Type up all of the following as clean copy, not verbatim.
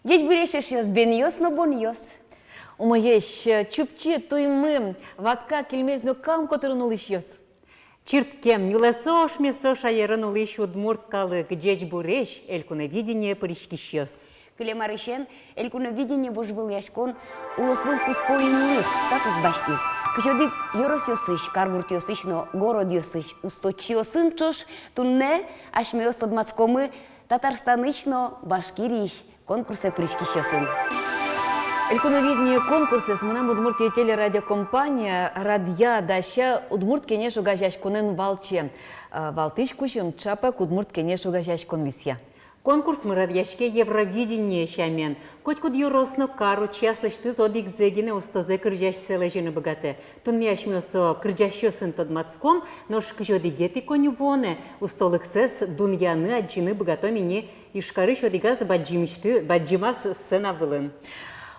Десь бірешеш бен но бон йос. Умаеш, чупчи туймым, ватка кельмезно кам которын улышьёс. Чирткем, юлесош месош айерын улыш удмурткалы, гджеч буреш, элькуновидение поришкищёс. Клемарышен, элькуновидение божвыл яшкон, улослыл пуспоинник, статус баштиз. Кычодик йорос йосыш, каргурт йосыш, но город йосыш, усточ йосын чош, тунне, ашмеос тодмацкомы, Татарстанычно, Башкириш, конкурсы пришкищёсын. Элькуновидение конкурсы с мнам Удмуртия телерадиокомпания радья даща Удмурт кенеш угажаш конен валче. Валтыш кучем чапак Удмурт кенеш угажаш конвисья. Конкурс мы радьяшке Евровидение шамен. Котькуд юросно кару часлыш ты зодик зегине устозе кыржаш сележене богате. Тун мияшмёсо кыржашёсын тодмацком, нош кжодигети конювоне. Устолыксес дуньяны аджины богато мине ишкарыш одигаз баджимас сцена вылын.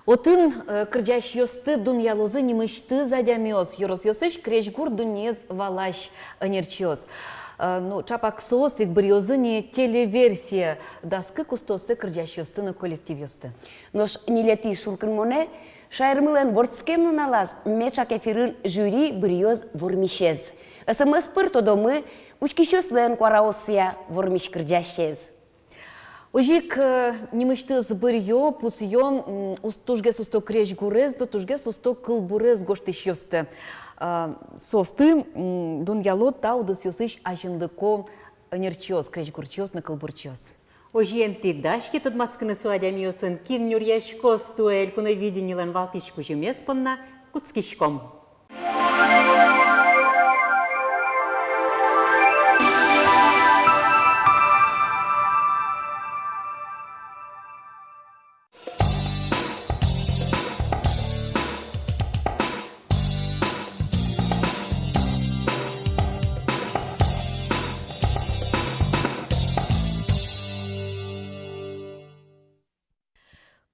Отын кыржаш ёсты дуньялозы немышты задямёс. Йорос ёсыш крешгур дуньез валаш анерчёс. Ну, чапак соос их бриозыне телеверсия даскы кустосы кыржаш ёсты на коллектив ёсты. Нош нилети шуркын моне, шайрмылен борцкемну налаз, мечак эфирыл жюри бриоз вормишез. СМС пырто домы, учкищёслен куараосия вормиш кыржашез. Ожик немышты збырьё, пусьё, устужгес усто крешгурез, до тужгес усто кылбурез гоштыш ёсты. Состы дуньяло таудыс ёсыш ажындыко нерчёс, крешгурчёс на кылбурчёс. Ожиенти дашки тодмацкыны суадямиосын кин нюрьяшко стуэль куновиденийлен валтичку жемеспонна куцкишком.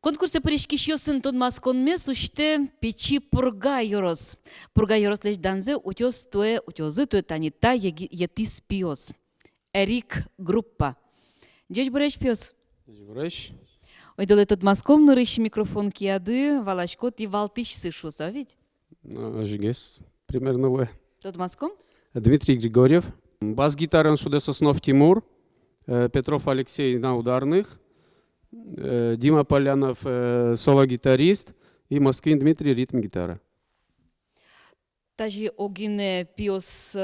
Конкурсы поришкищёсын тодмасконме суште печи пурга йорос. Пурга йорос леш данзе утёс туэ утёзы туэ танита етис пиос. Эрик группа. Дёч буреш пиос? Дёч буреш. Ойдоле тодмаском нырыш микрофон кияды, валашкот и валтыш сышус, а ведь? Жигес, примерно вы. Тодмаском? Дмитрий Григорьев. Бас-гитарен Шуде Соснов Тимур. Петров Алексей на ударных. Дима Полянов соло-гитарист и Москвин Дмитрий ритм-гитара. Тажи огине пиос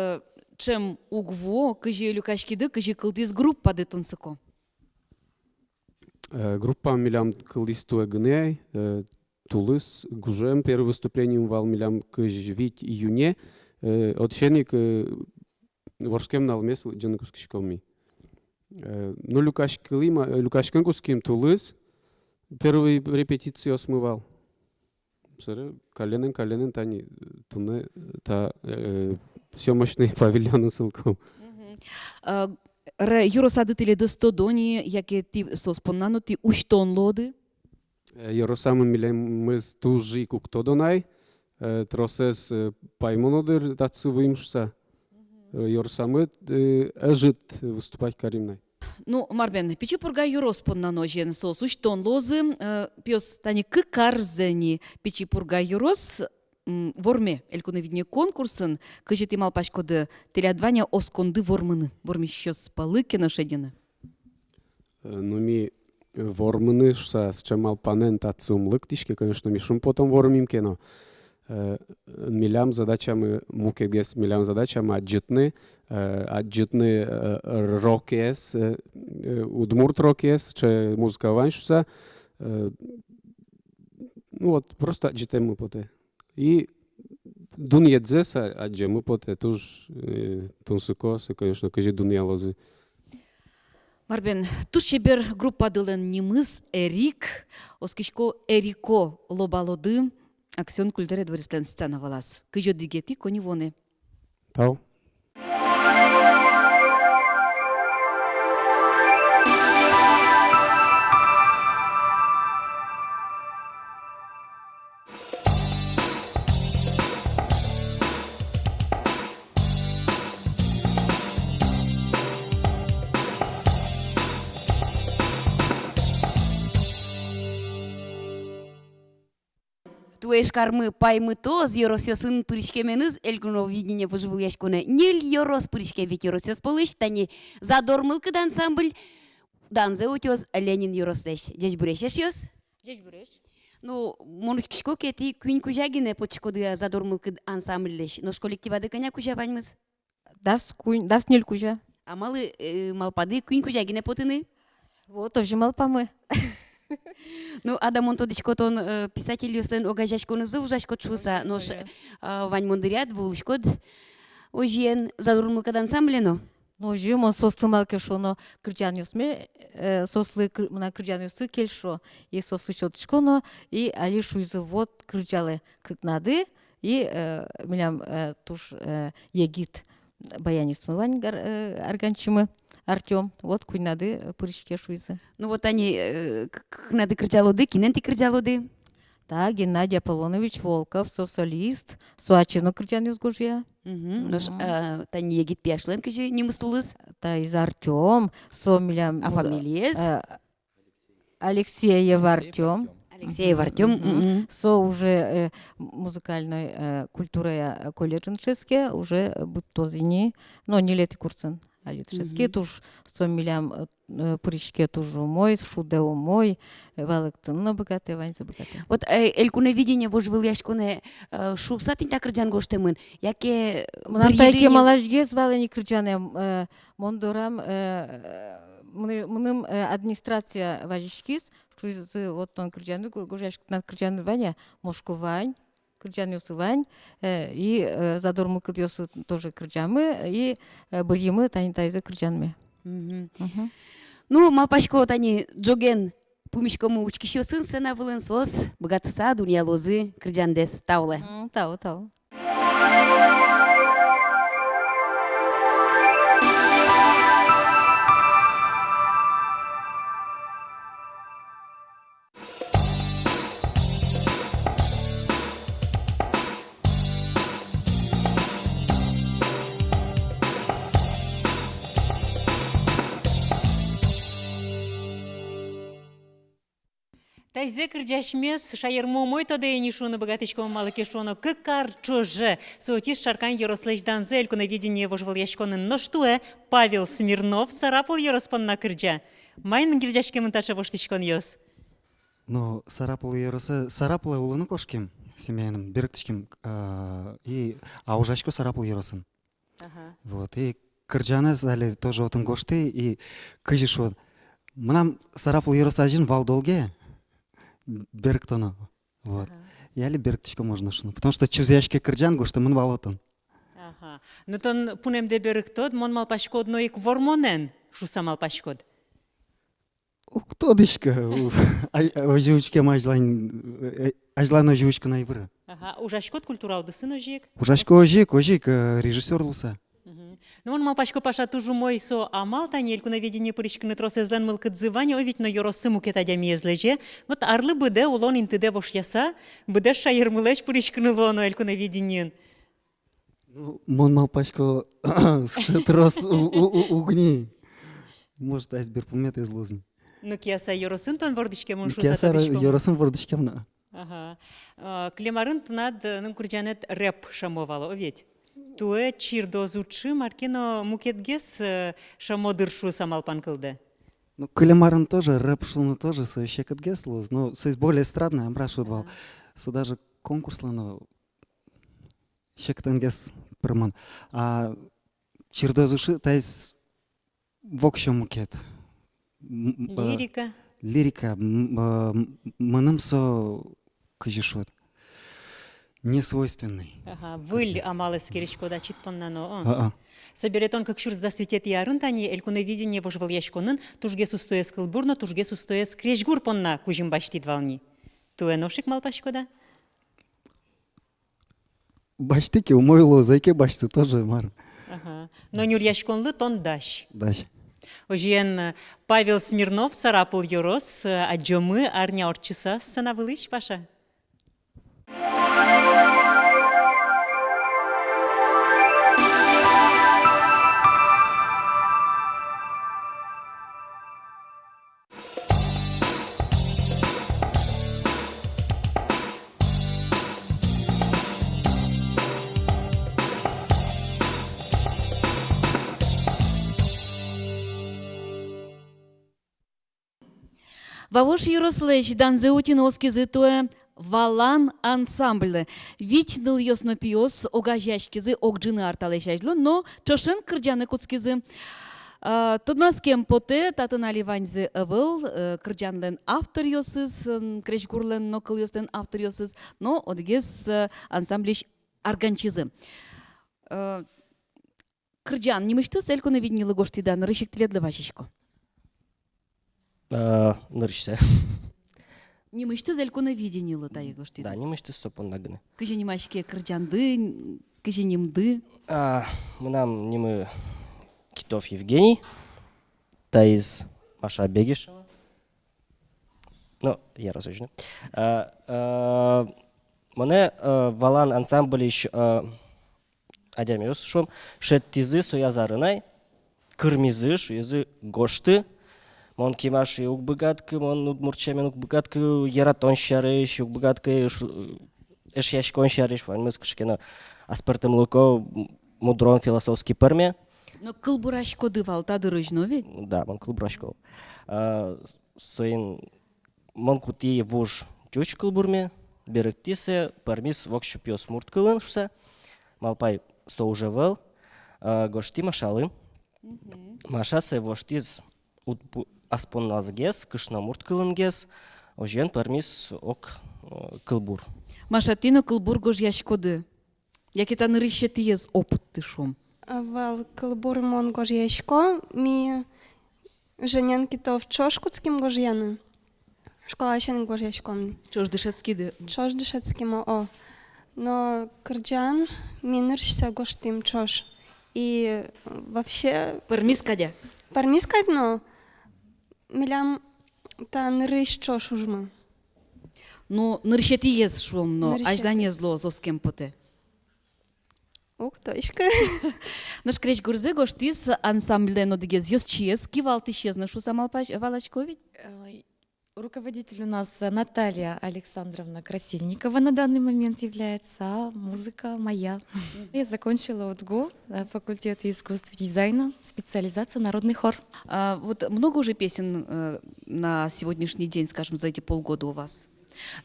чем угво, кыжи люкашкиды, кыжи кылдис группа детонсыко. Группа милям кылдисту эгне, Тулыс, Гужем, первое выступление вал милям кыжвить июне, отшенник ворскем налмес джанкускишкоми. Ну, Люкашкинкуским Тулыс первые репетиции осмывал. Коленен, тани, туне, та все мощные павильоны сылком. Юросады тиле дыстодони, яке ти соспоннано, ти уштон лоды? Юросамы мы стужи куктодонай, тросес паймонодыр датсы выимшса. Юросамы эжит выступать каримнай. Ну, Марбен, печи пурга юрос поннано жен сос уштон лозы, пиос тани кыкарзени печи пурга юрос ворме элькуновидение конкурсын, кыжит имал пашкоды телядвания осконды вормыны, вормищёс палыкена шедина. Ну, ми вормыны, что с чем алпанен тацум лыктишки, конечно, мишум потом вормим кено. Милям задачами мукегес, милям задачами аджитны рокес, удмурт рокес, че музыка ваншуса. Ну вот, просто аджитем мы поте. И дун едзеса аджем мы поте, туж тунсыко, конечно, кажи дуния лозы. Марбен, туж чебер группа дылен немыс Эрик, оскишко Эрико лобалоды, акцион культуре двористен сцена валас. Кыжо дигети кони воне. Тау. Туеш кармы паймы тоз Еросёсын пырышкеменыз элькуно видение поживыл яшконе. Нил Ерос пырышке век Еросёс полыш, тани задормылкыд ансамбль. Данзе утёз Ленин Еросдеш. Деш бурешеш ёс? Деш буреш. Ну, монучкишко кети куин кужагине почкоды задормылкыд ансамбльдеш. Нош коллективады коня кужаваньмыз. Дас нил кужа. А малы малпады куин кужагине потыны. Вот тоже малпамы. Ну, Адам тодичкотон писатель ёстен огажашконы зылжашкот шуса. Нош вань мондырят вулышкот. Ожиен задормылкыд ансамблено. Но жимо сослы малке шоно кырджанюсме сослы мына кырджанюсы келшо и сослы чотчконо и али шуйзы вот кырджалы кыкнады и милям туш егит баянисмы вань арганчимы Артем вот куйнады пырышке шуйзы. Ну вот они кнады кырджалоды, киненти кырджалоды. Да, Геннадий Аполлонович Волков, солист, суачино кырджанюс гожья. Нош тани егит пяшлен кыжы немыстулыз. Та из Артем, со милям А фамилиез? Алексеев Артем. Алексеев Артем. Со уже музыкальной культурой колледжинческе уже быть тозини, но не лети курсен. А летшеске туж со милям прыщке тоже мой, шудеу мой, валыктын на богатый, вань за богатый. Вот элькуне видение вожвыл яшконе шусатин так кырджан гоштемын. Яке Мынам тайке малажге звали не кырджане мондорам мыным администрация важишкис, что вот он кырджаны гожашк над кырджаны ваня мошковань. Кырджанюсы вань и задормылкы ёсы тоже кырджамы и бырьемы тани тайзы кырджанме. Ну, малпашко тани джоген пумишкому учкишо сын сена вылын сос, богатыса дуния лозы кырджандес тауле. Тау. Тайзе кырджашмес шайырмо мой то дейни шуны богатычком малыке шуно кыкар чоже. Соотис шаркан Ерослеждан зельку на видение вожвал яшконы. Но что Павел Смирнов сарапал Ероспон на кырджа. Майн гирджашке мынташа воштычкон ёс. Ну, сарапал Еросы, сарапал улыны кошкем семейным, берктичкем и аужашко сарапал Еросын. Вот, и кырджаны зали тоже отын гошты и кыжиш вот. Мнам сарапал Ерос один валдолге. Берктоно. Вот. Я ли берктичко можно шуну. Потому что чузяшке кырджан гошты мын валотын. Ага. Ну тон пунем де берктод, мон малпашкод, но ик вормонен шуса малпашкод. Кто дышка? Оживучке ажлан оживучка найвыра. Ага. Ужашкод культура удысын ожик? Ужашко ожик, режиссер луса. Ну он малпашко паша тужу мой со амал танельку на видение пырышкины тросезлен мылкы дзывань, овить на Ероссы мукет адями езлеже. Вот арлы быде улон интыде вош яса, быде шайырмылеш пырышкины лону эльку на виденien. Мон малпашко трос угни. Может, айсбер помет из лозни. Ну кияса Ероссын тон вордышке мон шуса Кияса тадышком. Ероссын вордышкемна. Ага. Клемарын тунад нын курджанет рэп шамовало, овить. Туе чирдозучы маркино мукетгес шамодыршу самалпан кылды. Ну, Калимарин тоже, рэп шуну тоже, соещекат геслус, но соесть более эстрадная, амбрашудвал. Сюда же конкурсла, но щекатан гес пырман. А чирдозучы, то есть вокщо мукет. Лирика. Лирика. Мыным со кажешот. Несвойственный. Ага, выль амалы скиричко да читпоннано. Соберетон как шурс да светет ярын тани элькуне видение вожвал яшконын тужге сустоя скылбурно, тужге сустоя скрежгур понна кужим баштит вални. Туе ношик малпашко да? Баштики, умойло, зайке башты тоже, мар. Ага. Но нюр яшконлы тон даш. Даш. Ожиен Павел Смирнов сарапыл Ерос, аджомы арня орчиса санавылыш паша. Вавош Ярослевич данзе утиноски зытое валан ансамбль. Вич ныл ёсно пиос огажашкизы огджины арталешажло, но чошен кырджаны куцкизы. Тоднаскем поте татынали ваньзы ывыл, кырджанлен автор ёсыз, крешгурлен нокыл ёстен автор ёсыз, но одгез ансамблиш арганчизы. Кырджан, немышты сельконы виднилы гоштидан, рыщик теледлы вашичко. Нырышся. Немышты сельконы виденилы тайы гоштидан. Да, немышты сопон нагны. Кыжы немашке кырджанды, кыжы немды. Мынам немы Китов Евгений, Таиз Маша Бегишева. Ну, я разучу. Мне валан ансамблиш адямиус шум шеттизы соязарынай, кырмизы шуязы гошты. Мон кимаши угбыгаткы, мон удмурчамен угбыгаткы, яратон шарыш, угбыгаткы эшяшкон шарыш. Ванмыз кышкена аспартым луко мудрон философский парме. Но кылбурашко дывал тады рыжно ведь? Да, мон кылбурашко. Соин мон кути вуж чуч кылбурме, беректисе, пармис вокшу пиос мурт кылын шуса. Малпай соужевел, гошти машалы. Машасы воштиз аспонназгес, кышна мурт кылынгес, ожен пармис ок кылбур. Машатино кылбур гож яшкоды. Якета нырыще тиез опытты шом. Вал кылбур мон гожьяшко, ми женян китов чошкутским гожьяны. Школа щен гожьяшком. Чож дышецкиды. Чош дышецким о. Но кырджан ми ныршся гоштим чош. И вообще... Пармис кадя. Пармискать, но милям та нырыш чош ужма. Ну, нырыще тиез шом, но Нырыще ажда не зло зоскем поте. Ух, точка. Наш крещ гурзе гоштиз ансамблен одигез ёс чиез, кивал ты исчезна шу самал Валачкович? Руководитель у нас Наталья Александровна Красильникова на данный момент является, а музыка моя. Я закончила УТГУ, факультет искусств и дизайна, специализация народный хор. Вот много уже песен на сегодняшний день, скажем, за эти полгода у вас?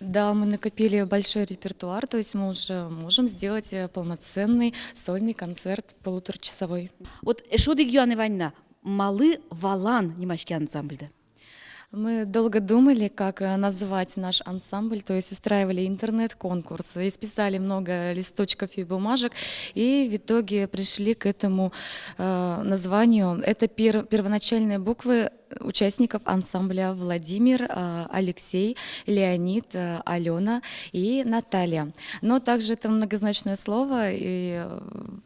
Да, мы накопили большой репертуар, то есть мы уже можем сделать полноценный сольный концерт полуторачасовой. Вот эшодик Юан Ивановна, малы валан немашки ансамбльда. Мы долго думали, как назвать наш ансамбль, то есть устраивали интернет-конкурс, исписали много листочков и бумажек, и в итоге пришли к этому названию. Это первоначальные буквы участников ансамбля: Владимир, Алексей, Леонид, Алена и Наталья. Но также это многозначное слово, и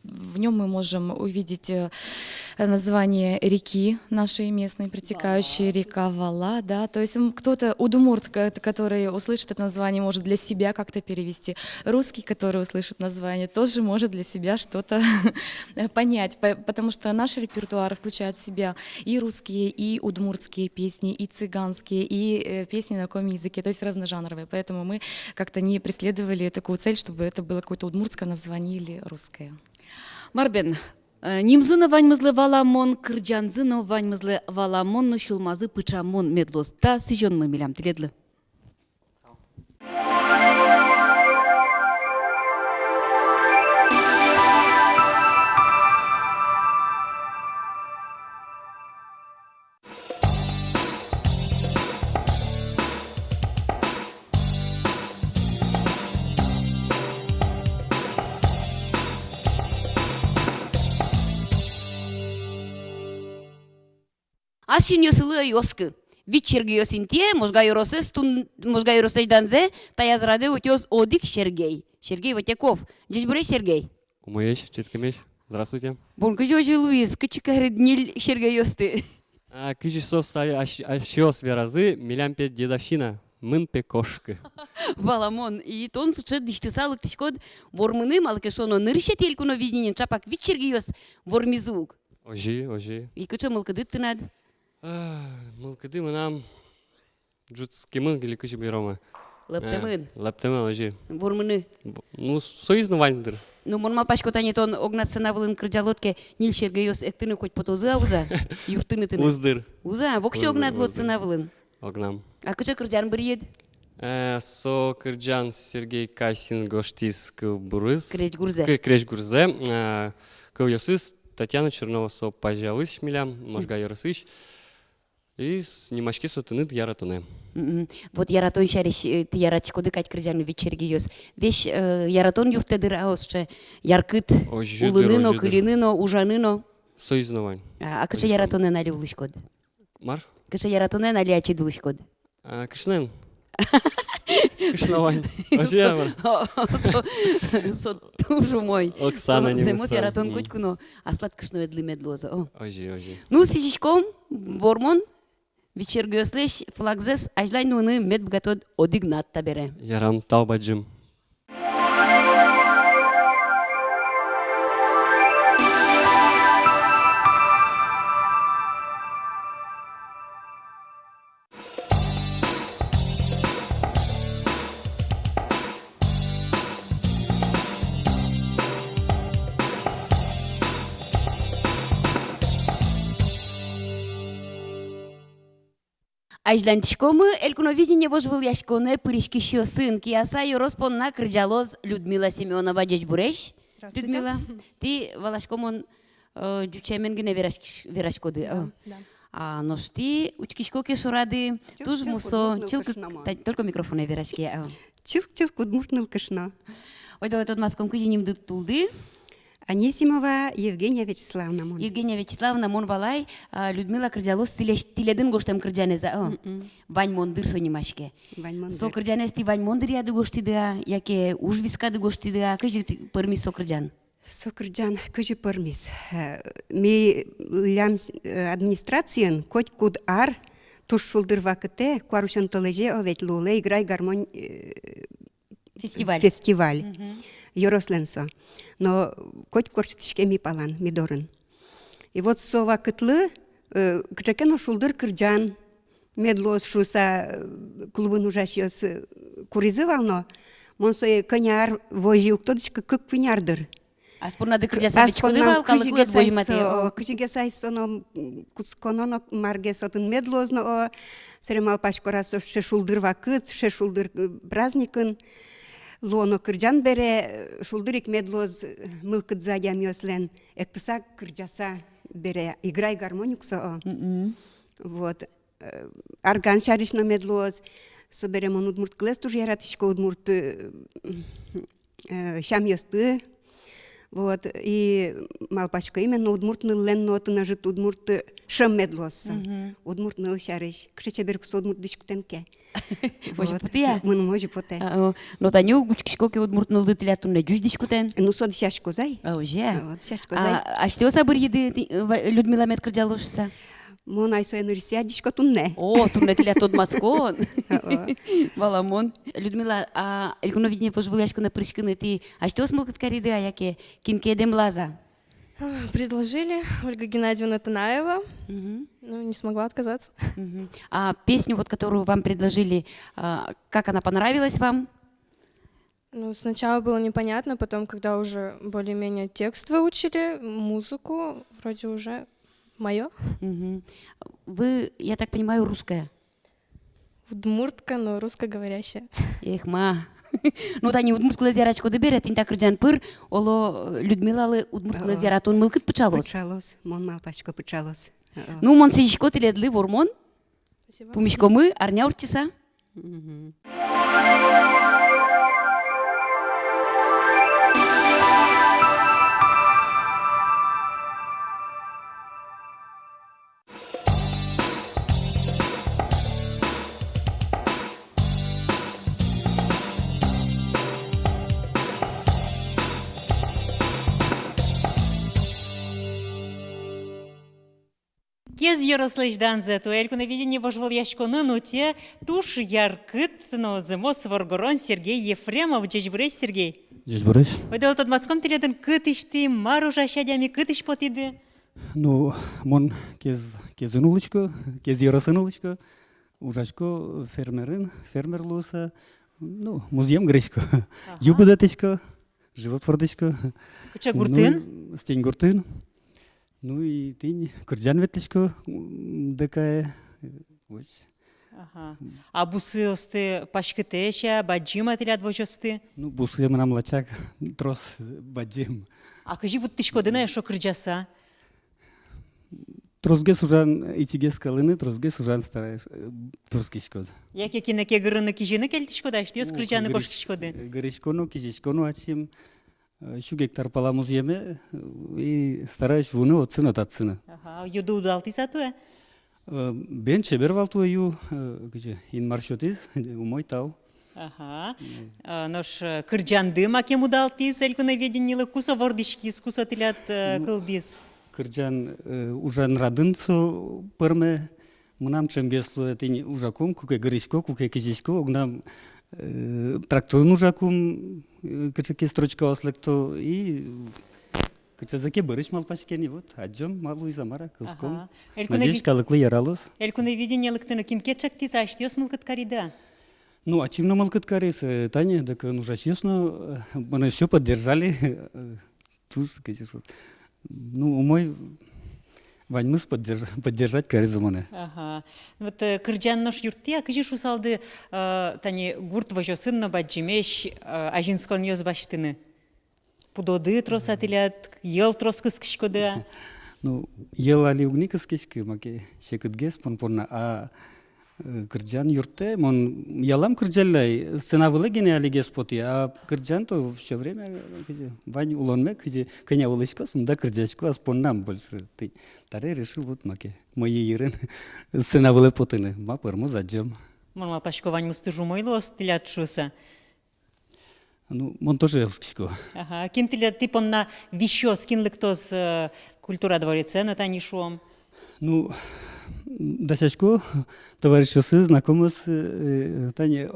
в нем мы можем увидеть название реки нашей местной, протекающей река Вала, да, то есть кто-то, удмурт, который услышит это название, может для себя как-то перевести, русский, который услышит название, тоже может для себя что-то понять, потому что наш репертуар включает в себя и русские, и удмуртские песни, и цыганские, и песни на каком языке, то есть разножанровые, поэтому мы как-то не преследовали такую цель, чтобы это было какое-то удмуртское название или русское. Марбен, нимзына ваньмызлы валамон, кырджанзына ваньмызлы валамон, но шулмазы пычамон медлос. Та сижон мы милям теледлы. Асин ёсылы ёскы. Вичерги ёсинте, можга ёросес данзе, та язраде утёс одик Сергей. Сергей Ватяков. Здесь бурей Сергей. Умоешь, читкамеш. Здравствуйте. Бон кыжожи Луиз, кычыкарыднил Сергей ёсты. Кыжисов ашиос веразы, милямпе дедовщина, мынпе кошкы. Валамон. И тон сучет диштысалык тишкод вормыны малкешоно нырыше телькуно виденин чапак вичерги ёс вормизук. Ожи. И кычы мылкыдыт тынад. Мылкыды мынам джутскимын или кыжы бирома. Лаптемын. Лаптемын ожи. Вормыны. Ну, союзны ваньдыр. Ну, мон мапашко танетон огнатсына вылын кырджалотке нил Сергей ёс эктыны хоть потозы ауза. Юртыны тыны. Уздыр. Уза, вокче огнат лотсына вылын. огнам. А кыча кырдян бір ед? Со Кырджан Сергей Кайсин гоштис кылбурыз. Креч гурзе. Креч гурзе. Кыл ясыз Татьяна Чернова со пажавыз шмилям, можга ярысыш. И снимашки сотыныд яратоне. Вот яратон шариш ты ярачкоды кать кырдяны вечерги ёс. Веш яратон юртедыр аосче яркыт, улыныно, кылыныно, ужаныно. Союзновань. А кыча яратоне нали улышкод? Мар? Кыча яратоне нали ачи дулышкод? Кышнен. Кышновань. Ожия, Со тушу мой. Оксана не Земот яратон кучкуно, аслат кышнове длымедлоза. Ожи. Ну, сичичком, вормон, вечергöслеш, флагзес, ажлайн уны медбгатод одигнат табере. Ярам таубаджим. Ажлантишкомы элькуновидение вожвыл яшконе пыришки сын кияса юроспон на крыджалоз Людмила Семенова дечбуреш. Людмила, ты валашкомон дючеменгене верашкоды. А ношти учкишко кешорады туж мусо только микрофоне верашки. Чилк удмуртнул кышно. Ой, да этот маском кызиним тулды. Анисимова Евгения Вячеславовна. Евгения Вячеславовна мон валай, Людмила Кырджалос тиледин гоштем кырджанеза. Вань мондыр сонимашке. Со кырджанез ти вань мондыр яды гоштидыа, яке уж вискады гоштидыа, кыжы пырмис со кырджан? Со кырджан кыжы пырмис. Ми лям администрациян коть куд ар туш шулдыр вакыте куарушан толеже овет луле играй гармонь фестиваль. Yoroslenso. Но коть корчетишке ми палан, ми дорын. И вот со вакытлы, кычакено шулдыр кырджан, медлос шуса клубын ужашьос куризывал, но монсо коняр вожи уктодышка кык пынярдыр. Аспорнады кырджаса бичкодывал, калыкует божмате. Кычиге сайсоно куцкононо марге сотын медлозно, серемал пашкорасо ше шулдыр вакыт, ше шулдыр праздникын, Лоно кырджан бере шулдырик медлоз мылкыт задям ёслен эктыса кырджаса бере играй гармониксо. Вот. Арган шаришно медлоз соберем удмурт клес тоже яратишко удмурт шам ёсты. Вот. И малпачка именно удмурт ныллен нотына жит удмурт шам медлоз. Удмурт ныл шариш. Кшече берксо удмурт дишктенке. Може потия? Може поте. Но таню гучкишкоке удмурт нылды тилятунне жүз дишкутен? Ну сод шашко зай. Уже. Шашко зай. А что сабыр еды Людмила мет кырджалошса? Мон айсо энергия дишко тунне. О, тунне тилят от мацкон. Валамон. Людмила, а элькуновидение пожвыляшко на прышкыны ты. А что смолкат кариды, а яке кинке демлаза? Предложили Ольга Геннадьевна Танаева. Ну, не смогла отказаться. А песню, вот, которую вам предложили, как она понравилась вам? Ну, сначала было непонятно, потом, когда уже более-менее текст выучили, музыку, вроде уже мое. Вы, я так понимаю, русская? Удмуртка, но русскоговорящая. Эх, ма. Ну, тани удмурткала зярачко деберет, инта кырджан пыр, оло Людмилалы удмурткала зяратон мылкыт пычалос. Пычалос, мон малпачко пычалос. Ну, мон сичко тиледлы вормон. Пумишко мы, арня уртиса. Кез Ярослеждан зато элькуновидение вожвал яшконы, но те туш яркыт, но зимос воргорон Сергей Ефремов, джежбуреш Сергей. Джежбуреш? Ойдал тот мацком тиледен кытышты, маруша шадями кытыш потиды. Ну, мон кезынулычко, кез яросынулычко, ужачко фермерлуса, ну, музеем гречко, юбыдатычко, животвордычко. Кыча гуртын? Стень гуртын. Ну и ты кырджан ветличко дакая. Ага. А бусы осты пашкытеша, баджима тилят вожосты. Ну, бусы мына млачак, трос баджим. А кажи вот тышкодына шо кырджаса? Тросге сужан ичиге скалыны, тросге сужан стараеш турскишкод. Яке кинеке гырыны кижины кел тышкода, штиос кырджаны кошкишкоды. Гречкону, кизичкону ачим, şu гектар паламуз еме, и стараюсь вуны отсына татсына. Ага, юду удалты сатуэ? Бен чебер валтую, где ин маршрутиз, умой тау. Ага. Нож кырджанды маке удалтиз, элькуна веденилы кусо вордишкиз, кусо тилят кылдиз. Кырджан ужан радын со пырме, мынам чемгеслу этини ужакум, куке гречко, куке кизичко, угнам тракторын ужакум, кычыке строчка ослыкто, и кычазаке бырыш малпашкени, вот, аджом малу изамара, кылском. Надеюсь, калыклы яралыз. Элькуна веденилыктыны кинке чактиз, а штиос мылкыт карида? Ну, а чем на малкаткарис, Таня, так ну же честно, мы все поддержали. Ну, мой ваньмыс поддержать каризманы. Ага. Вот кырджан нож юртти, а кажи шусалды тани гурт вожосын на баджимеш ажинскон ёз баштыны. Пудоды трос атилят, ел трос кыскышкоды. Ну, ел али угни кыскышкы, маке шекытге спонпорна, а кырджан юртте, мон ялам кырджаллай, сценавылы гене али геспоти, а кырджан то все время, вань улонмек, коня улышко, да кырджачко, а споннам больше. Ты таре решил вот маке, мои ерен сценавылы потыны, ма пырму заджем. Мон пашко вань мустыжу мойло стилят шуса. Ну, мон тоже елскишко. Ага, кин тилят типон на вищо скинлыктоз культура двореце на тани шуом. Ну, досячко, товарищи, знакомы с Таня,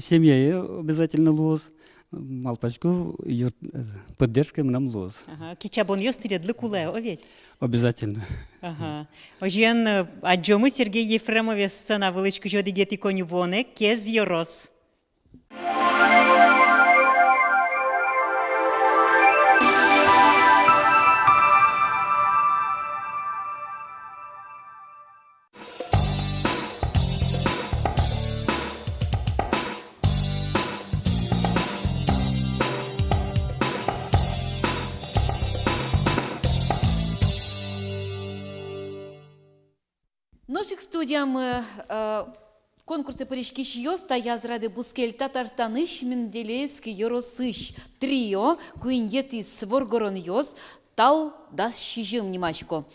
семья обязательно лоз, малпачко, ее поддержка нам лоз. Ага, кичабон ёстыря длыкуле, оведь? Обязательно. Ага. Ожен, аджомы Сергей Ефремове сцена вылычку жоди гети коню воне, кез йорос. Наших студиям конкурсы поречкиш йоста язрады бускель Татарстаныш Менделеевский Yorosыш трио куиньетис воргорон йос тау дас шижим немачко.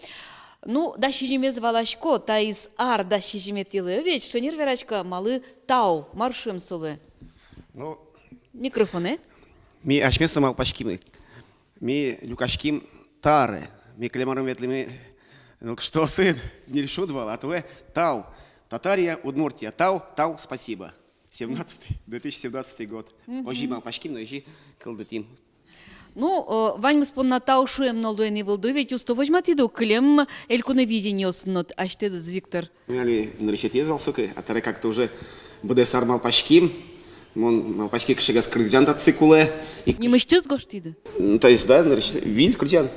Ну, да шижиме звалашко, та из ар да шижиме тилы, ведь шонер верачка малы тау маршем сулы. Ну, микрофоны. Ми ашмеса малпашкимы. Ми люкашким таре. Ми клемаром ветлими. Ну, что сын, не решу два, а то тау. Татария, Удмуртия, тау, спасибо. 2017 год. Ожи малпашким, но ожи калдатим. Ну, вань мы спонна тау шуем нолдуэни вылду, ведь усто возьмат иду клем элькуна видение оснот, а что это Виктор? Ну, я наречет ездил, сука, а таре как-то уже БДСР малпашким. Мон малпашки кшега скрыджан тацикуле. Не мышчыз гоштиды? Ну, то есть, да, виль крыджан.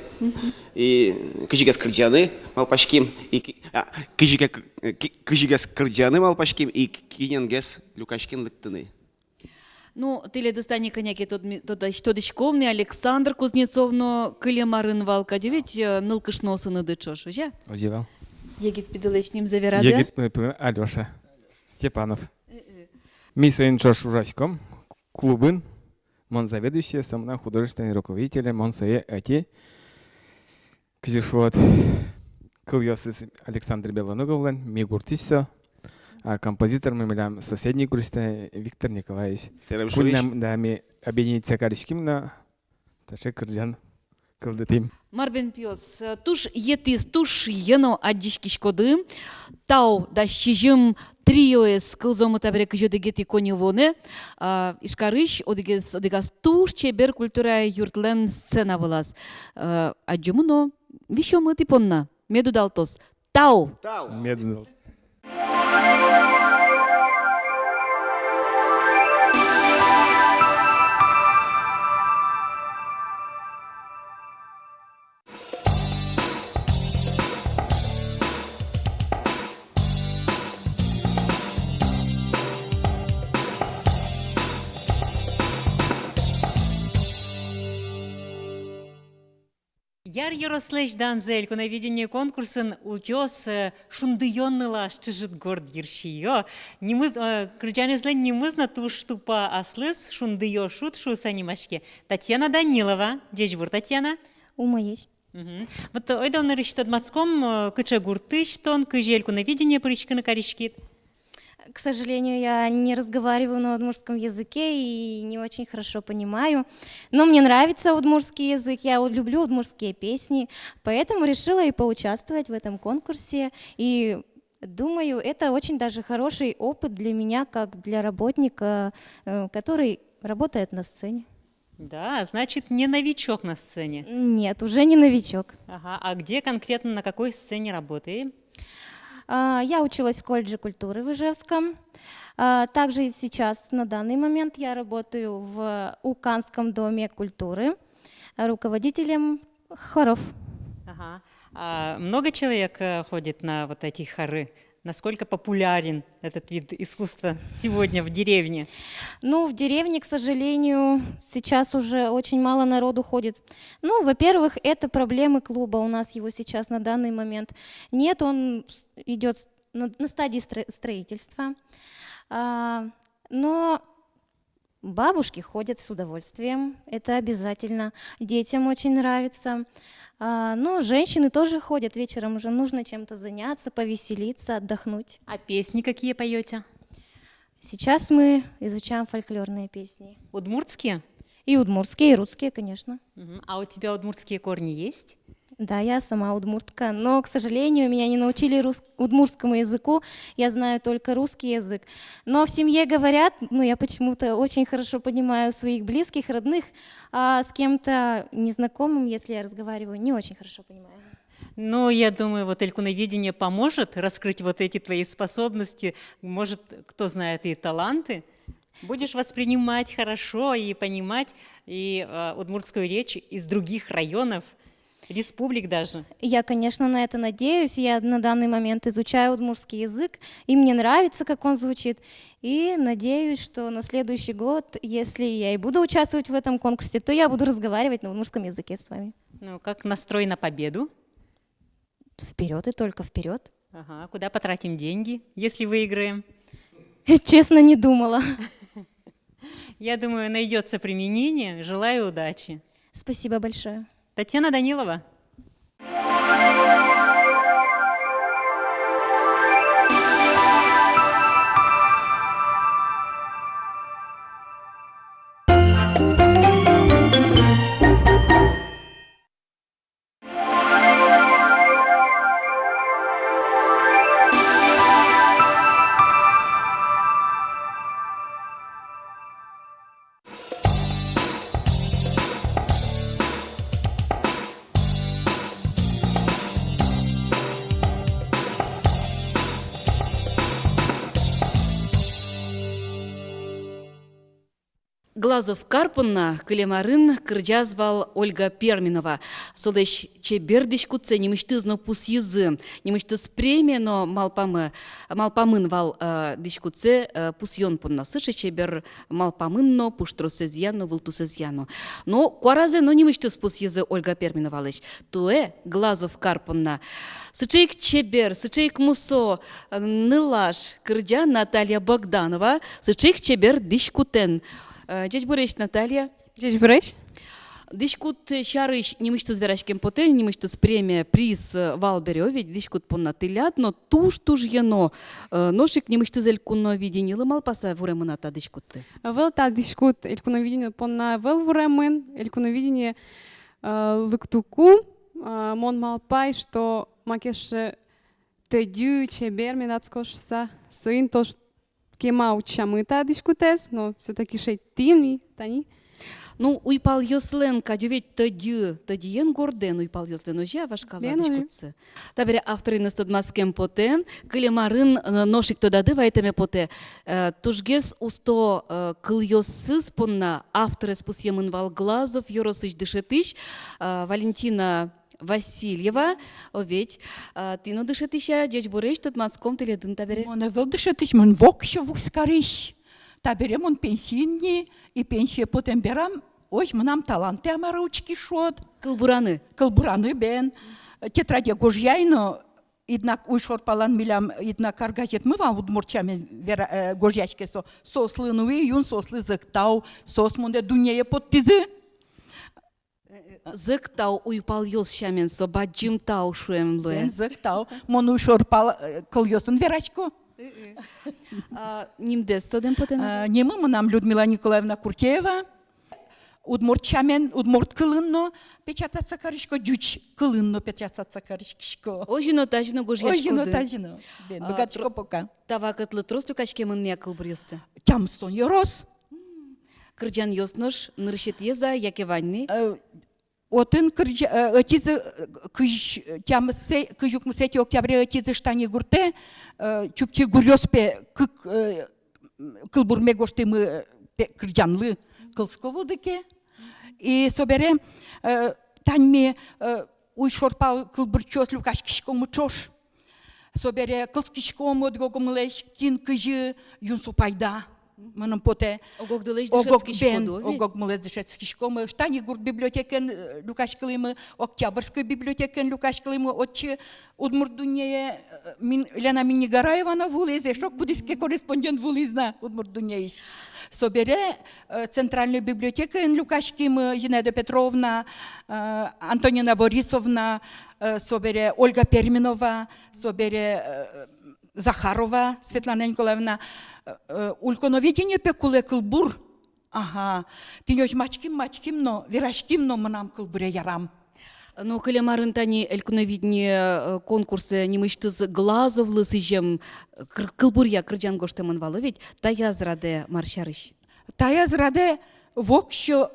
И кшега скрыджаны малпашким. И кшега скрыджаны малпашким. И киненгес люкашкин лыктыны. Ну, ты ли достани коняки что дичковный Александр Кузнецов, но кылемарын валка, ведь нылкыш носы надычош, уже? Оживал. Егит пидалечним заверады? Егит Алёша Степанов. Ми своим чош ужаськом, клубын, мон заведующий, сам художественный руководитель, мон свои эти, кзюшвот, кыльёсыз Александр Белоноговлен, ми гуртисо, а композитор мы милям соседний гуртисо Виктор Николаевич. Кульнам да ми объединиться каришким на таше кырджан кылдытым. Марбен пьос, туш етис, туш ено аддишкишкоды, тау да щижим триоес кылзому табрек жодегети коневоне, ишкарыш одегас туш чебер культура юртлен сцена вылаз. Аджумуно, вишо мы типонна, меду далтос, тау. Меду далтос. Яр Ярослеш Данзель, куновидение конкурсын утес шундыённыла чыжыт горд ершиё. Крыджанезлен немызна туш тупа аслыс шундыё шут шу санимашке. Татьяна Данилова. Дежбур, Татьяна? Ума есть. Вот ойдавны решит мацком кыча гуртыш тон, кыжель куновидение прыщканы коришкит. К сожалению, я не разговариваю на удмуртском языке и не очень хорошо понимаю. Но мне нравится удмуртский язык, я люблю удмуртские песни, поэтому решила и поучаствовать в этом конкурсе. И думаю, это очень даже хороший опыт для меня, как для работника, который работает на сцене. Да, значит, не новичок на сцене. Нет, уже не новичок. Ага, а где конкретно, на какой сцене работаем? Я училась в колледже культуры в Ижевском. Также сейчас, на данный момент, я работаю в Уканском доме культуры руководителем хоров. Ага. Много человек ходит на вот эти хоры? Насколько популярен этот вид искусства сегодня в деревне? Ну, в деревне, к сожалению, сейчас уже очень мало народу ходит. Ну, во-первых, это проблемы клуба. У нас его сейчас на данный момент нет. Он идет на стадии строительства. Но бабушки ходят с удовольствием. Это обязательно. Детям очень нравится. Но женщины тоже ходят вечером, уже нужно чем-то заняться, повеселиться, отдохнуть. А песни какие поете? Сейчас мы изучаем фольклорные песни. Удмуртские? И удмуртские, и русские, конечно. А у тебя удмуртские корни есть? Да, я сама удмуртка, но, к сожалению, меня не научили удмуртскому языку, я знаю только русский язык. Но в семье говорят, ну, я почему-то очень хорошо понимаю своих близких, родных, а с кем-то незнакомым, если я разговариваю, не очень хорошо понимаю. Ну, я думаю, вот элькуноведение поможет раскрыть вот эти твои способности, может, кто знает, и таланты. Будешь воспринимать хорошо и понимать и удмуртскую речь из других районов, республик даже. Я, конечно, на это надеюсь. Я на данный момент изучаю удмуртский язык, и мне нравится, как он звучит. И надеюсь, что на следующий год, если я и буду участвовать в этом конкурсе, то я буду разговаривать на удмуртском языке с вами. Ну, как настрой на победу? Вперед и только вперед. Ага, куда потратим деньги, если выиграем? Честно, не думала. Я думаю, найдется применение. Желаю удачи. Спасибо большое. Татьяна Данилова. Глазов Карпунна, Калемарын, Кырджазвал Ольга Перминова. Солеш чебердиш куце, немыштызно пус язы, немыштыз премия, но малпамын вал дишкуце пус йонпунна. Сыше чебер малпамынно, пуштросезьяно, вылтусезьяно. Но куаразе, но немыштыз пус язы Ольга Перминова леш. Туэ Глазов Карпунна. Сычейк чебер, сычейк мусо, нылаш, Кырджа Наталья Богданова, сычейк чебер дишкутен. Дядь Борис, Наталья. Дядь Борис. Дишкут шарыш немышты зверашкем потен, немышты с премия приз Валберёви, дишкут понна тылят, но туж яно ношик немышты зелькуно видение лымал паса вуремына та дишкутты. Вел та дишкут элькуно видение понна вел вуремен, элькуно видение лыктуку, мон малпай, что макеш тедю чебер минацкошса, соин тош кема учамы та дишкутес, но все-таки шейтими тани. Ну, уйпал йослен, кадювет тадиен горден уйпал йослен, ожа вашкала дишкутсе. Табере авторы настадмаскем поте, кылемарын ношик тодады вайтеме поте, тужгес усто кыльосыз понна авторы спусьемын вал Глазов, Йоросыч дышетыш, Валентина Васильева, оведь, ты ну дышетыша, дядь Борис, тот маском ты ледын табере. Он вел дышетыш, мон вокшо вускариш, табере мон пенсийни, и пенсия потом берам, ой, мынам таланты амара учки шот. Кылбураны. Кылбураны бен. Тетрадия гожьяйно, иднак уйшорпалан милям, иднак аргазет мы вам удмурчами гожьячке сослы нуи, юн сослы зыктау, сос мунде дунье подтизы. Зыктау уйпал ёс шамен со баджимтау шуем луэн. Зыктау, мон уйшорпал кыл ёсын верачко. Нимде стоден потена? Немы мынам Людмила Николаевна Куркеева. Удмуртчамен, удмурт кылынно печататься карышко, дюч кылынно печататься карышко. Ожино тажино гожьяшко. Ожино тажино. Бен, богатшко пока. Тавакатлы тросту качкемын не кылбыр ёсты. Тямстон ёрос. Кырджан ёснош, ныршет еза, яке ванни. Отын ötizi kıjuk mıseti oktyabре ötizi штани гурте чупчи гурьёспе кык кылбурме гошты мы кырджанлы кылсковудыке и собере таньме уйшорпал кылбурчос лукаш кишкому чош собере кылскишкому одгогомлеш кин кыжы юнсу пайда Мănăm poate ogog млез дешецкишком штани гурт библиотекен Лукашкалимы Октябрьской библиотекен Лукашкалимы отче Удмуртдунье Лена Минигараевна вулизе шок буддийский корреспондент вулизна Удмуртдунье собере центральную библиотекен Лукашким Зинаида Петровна Антонина Борисовна собере Ольга Перминова собере Захарова Светлана Николаевна Ульковноведение пекуле кылбур. Ага. Тинёж мачким, но вирашким, но мынам кылбуре ярам. Но кылемарын тани элькуновидение конкурсы немыштыз глазовлы сыжем кылбурья кырджан гоштемын валы ведь таязраде маршарыш. Таязраде вокшо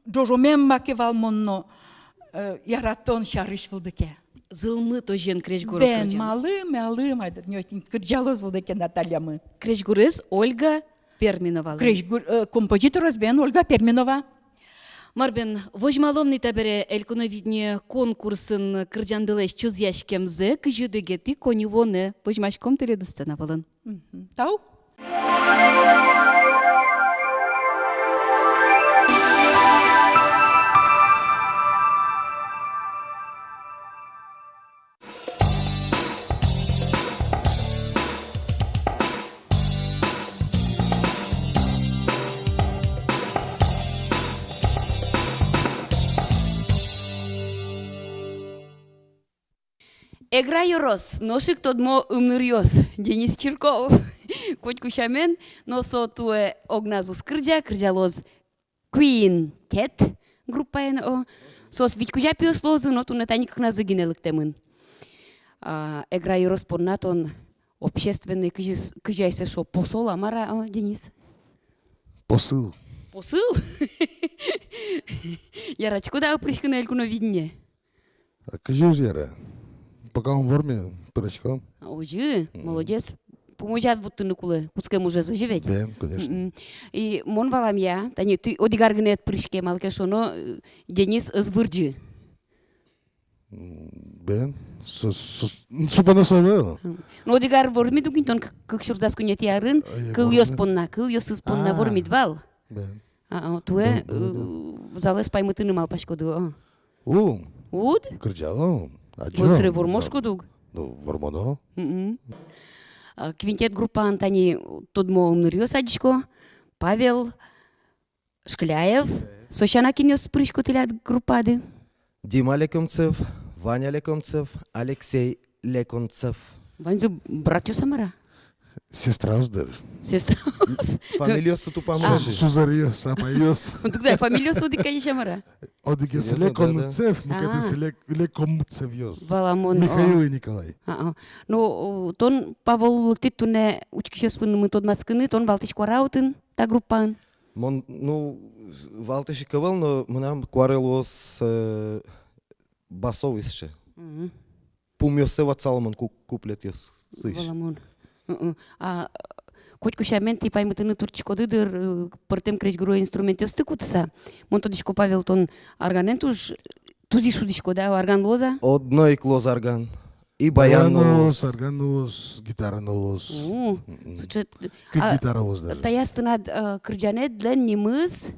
дожомем макевал монно яратон шарыш вылдыке. Зылмы то жен крешгуру кырджан. Бен малым, айдат нётин кырджалоз вылдыке Натальямы. Крешгурыз Ольга Перминова. Композиторыз бен Ольга Перминова. Марбен, вожмаломный табере элькуновидение конкурсын кырджандылеш чуз яшкемзе кыжюдегети конивоны вожмашком теледысцена валын. Тау? Эгра Йорос, ношик тодмо умнырьос, Денис Чирков, Котьку Шамен, носо туе огназус кырджалоз Queen Cat, группа НО, сос Витькужа пиослозы, но туне таникак на загинелык темын. Эгра Йорос порнатон общественный кыжайся шо посол, амара, Денис? Посыл. Посыл? Ярачко куда пришка на элькуновидение? Кыжуз яра. Пока он в форме, пирочком. Ужи, молодец. Помогай будто никулы, пускай уже заживет. Да, конечно. И мон валам я, тани ты одигаргнет пришке малке шоно Денис звырджи. Бен, супана совел. Но одигар вормит угинтон как шурдас кунет ярын, кыл ёс испонна вормит вал. Бен. Туе залез паймытыны мал пашкоду. Уд? Кырджало. Вълсре вормошко дуг? Вормоно. Квинтет группа Антони Тодмо умнырьё садичко, Павел Шкляев, Сощана кинёс прышко телят группады. Дима Лекомцев, Ваня Лекомцев, Алексей Леконцев. Ванзу братьё самара? Сестраздыр. Сестраздыр. Фамилиосу тупаму. Сузариос, апайос. Тогда фамилиосу дика ешамара? Одике се Леконцев, мукете се Лекомцевиос. Валамон. Михаил и Николай. Но тон Павел титуне учкишёспын мы тот мацкыны, тон валтышко раутын, та группан. Ну, валтыши кавал, но мынам куарелос басовисше. Пумёсева цалмон куплет ёс сыш. Валамон. Котьку шамен ти паймытыны турчко дыдыр пыртем кречгро инструмент ёстыкутса. Монтодишко Павел тон арганен туз тузишудишко да арган лоза. Одной клоз арган. И баян Баянос, органос, гитарнос. Как гитаровоз даже. Таястынат кырджанет длен немыз,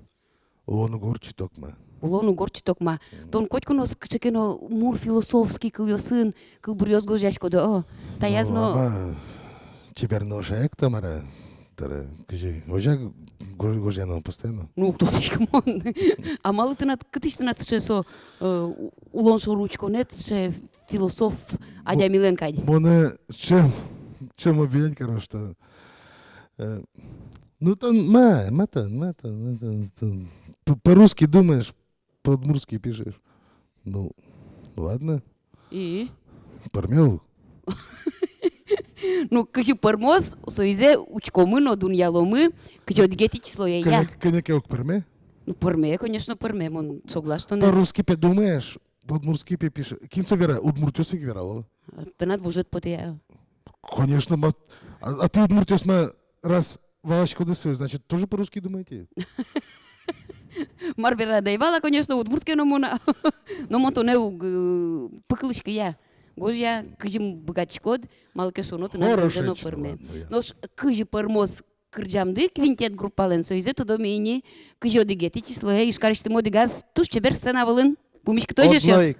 Лону горчи токма. улону горчи токма. Тон котьконос кычекено мур философский кылёсын, кылбурёз гожашкодо, о. Таязно... Ама, чеберно шаек тамара. Тара, кажи, ожак гожяно постоянно. Ну, кто ты комон? А мало ты над кытыштынат че со улон шо ручко нет, че философ Адя Миленкади. Моне, чем обвинять, короче, что... Ну, там, по-русски думаешь, по-удмуртски пишешь. Ну, ладно. И? Пармел. Ну, кажи пармоз, соизе учкомы, но дуньяломы, кажи одгети число я. Коняк ок парме? Ну, парме, конечно, парме, мон согласен. По-русски думаешь, по-удмуртски пишешь. Кинца вера, удмуртёс верало. Ты над вужет потея. Конечно, а ты удмуртёс раз Валачко ДС, значит, тоже по-русски думаете? Марбера даевала, конечно, удмуртке, но мона, но мон то не пыкылышка я. Гожя, кажем богачкод, малке шонот, на зелено парме. Но кажи пармоз кырджамды, квинтет группален, соизе то домени, кажи одигети число я, ишкаришты модигаз, туш чебер сценавалын, бумишка тоже сейчас.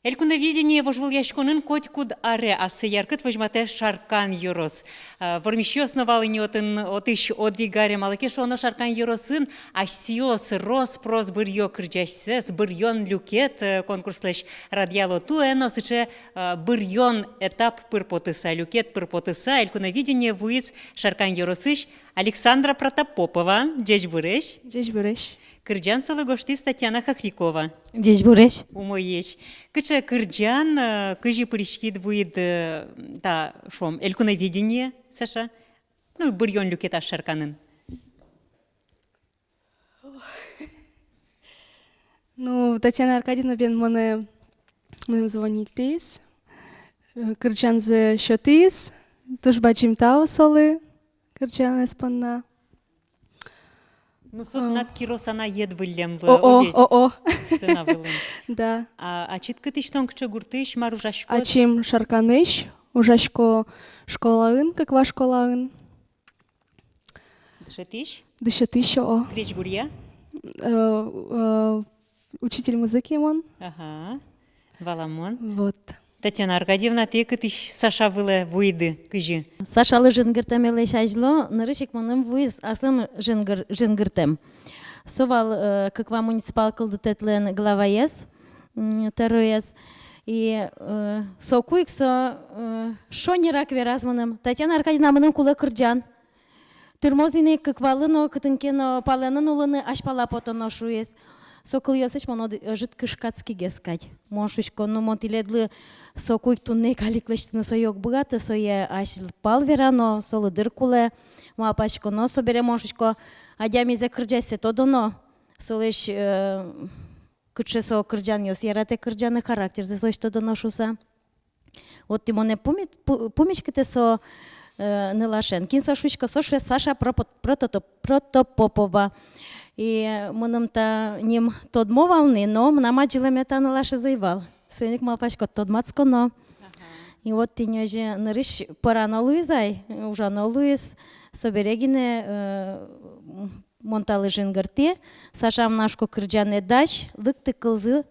Элькуновидение вожвыл яшконын котькуд аре, асы яркыт вожмате шаркан юрос. Вормищи основал иньотын отыш одигаре малакеш оно шаркан юросын, асиос рос прос бырьё кырджашсес, бырьон люкет конкурслеш радиало туэно, сыче бырьон этап пырпотыса, люкет пырпотыса, элькуновидение вуиц шаркан юросыш Александра Протопопова, Джеч Буреш. Джеч Буреш. Кырджан сологоштис Татьяна Хохрякова. Джеч Буреш. Умоеч. Кыча кырджан, кыжи пришкид вуид, та, шом, элькуновидение, Саша? Ну, бырьон люкета шарканын. Ну, Татьяна Аркадьевна бен мане звонитис. Кырджан зе шотис. Туш бачим тау солы. Кырджан эспанна. Ну, сот над киросана едвылем в О. Сцена вылым. Да. А чит кытыштон кыча гуртыш маружашко? Ачим шарканыш, ужашко школаын, каква школаын. Дышетиш? Дышетиш, о. Греч гурья? Учитель музыки он. Ага. Валамон. Вот. Татьяна Аркадьевна, ты кытыш Саша вылы вуйды, кыжи? Саша лы жынгыртемеле шайжло, нарышик моным вуйз асым жынгыртем. Совал, каква муниципал кылдытетлен главаес, тароес. И сокуик со шонерак веразманым. Татьяна Аркадьевна моным кулы кырджан. Тырмозины каквалыно, кытынкено паленын улыны ашпала потоно шуес. Сокол ясыч моно жит кышкацки гескать. Моншушко, ну монтиледлы сокуик тунне каликлештыны соёк богаты, сое аш палверано, солы дыркуле, муапачко, но собере моншушко, адямизе кырджасе тодоно, солеш кычесо кырджан йос, ярате кырджаны характер, заслош тодоно шуса. Вот ты моне помечките со нелашен. Кинса шучка, сошве Саша Протопопова. И мыным-то ним тодмовалны, но намаджила мета на лаше заевал. Свеник малпачко тодмацко, но. И вот ты неже нарыш порано луизай, ужано луиз, соберегине монталы жингарте, Сашам нашко кырджане дач, лыкты кылзы,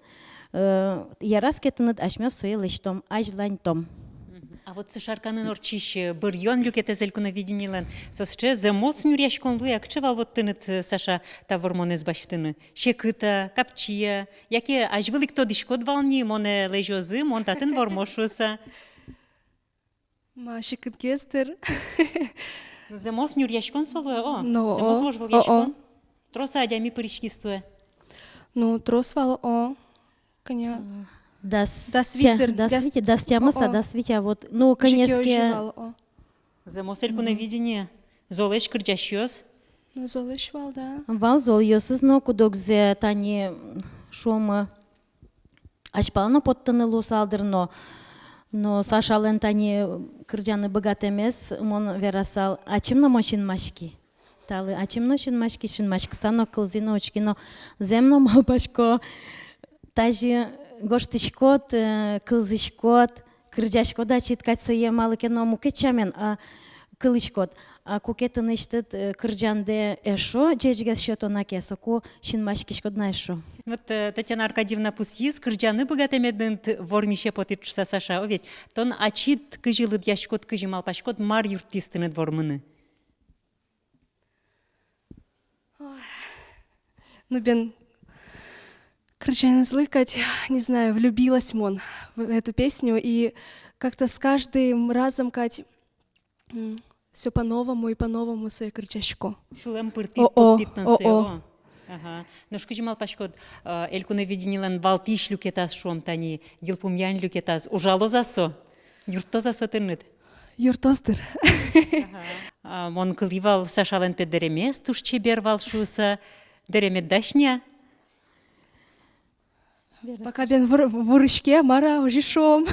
яраскетынат ашмё суе лыштом, ажлань том. А вот сашарканын орчиш бырьон люкете зелькуновиденийлен. Сосче замос нюряшкон луя, кчевал вот тынет Саша тавормонез баштыны. Шекыта, капчия, яке ажвылик то дишкод вални, моне лежозы, монтатын вормошуса. Ма шекыт гестер. Замос нюряшкон солуя, о? Ну, замос вожвал яшкон. Троса адями пыришкистуе. Ну, трос вало, о. Коня. Das тямыса, das витя, вот, ну, конечно. Замос элькуновидение. Золеш кырджащёс? Ну, золеш вал, да. Вал зол йосыз, но кудокзе тани шума ашпална поттанылу салдыр, но сашален тани кырджаны богат эмес, мон верасал ачимна мошин машки. Талы ачимно шинмашки сано кылзино очкино земно малпашко тажи гоштышкот кылзышкот кырджашкот ачиткать сое малыкено мукечамен кылышкот кукетын иштет кырджанде эшо жежгес счетона кесоку шинмашкишкот наешо. Вот Татьяна Аркадьевна пустис кырджаны богатемедент вормище потит чуса Саша, ведь тон ачит кыжилыд яшкот кыжи малпашкот мар юртистыны двормыны. Ну, бен кырджаны злыкать, не знаю, влюбилась мон в эту песню, и как-то с каждым разом, Кать, все по-новому и по-новому свое кырджашко. Шулем пыртит подтитнан сео. Ага. Но скажи мал пашкот, элькуна виденилан валтиш люкетас шом тани, елпумян люкетас, ужало засо, юрто засо тырнет. Юртостыр. Мон кыливал сашален пе деремес, туш чебер валшуса, деремет дашня. Пока бен в урышке, мара уже шом.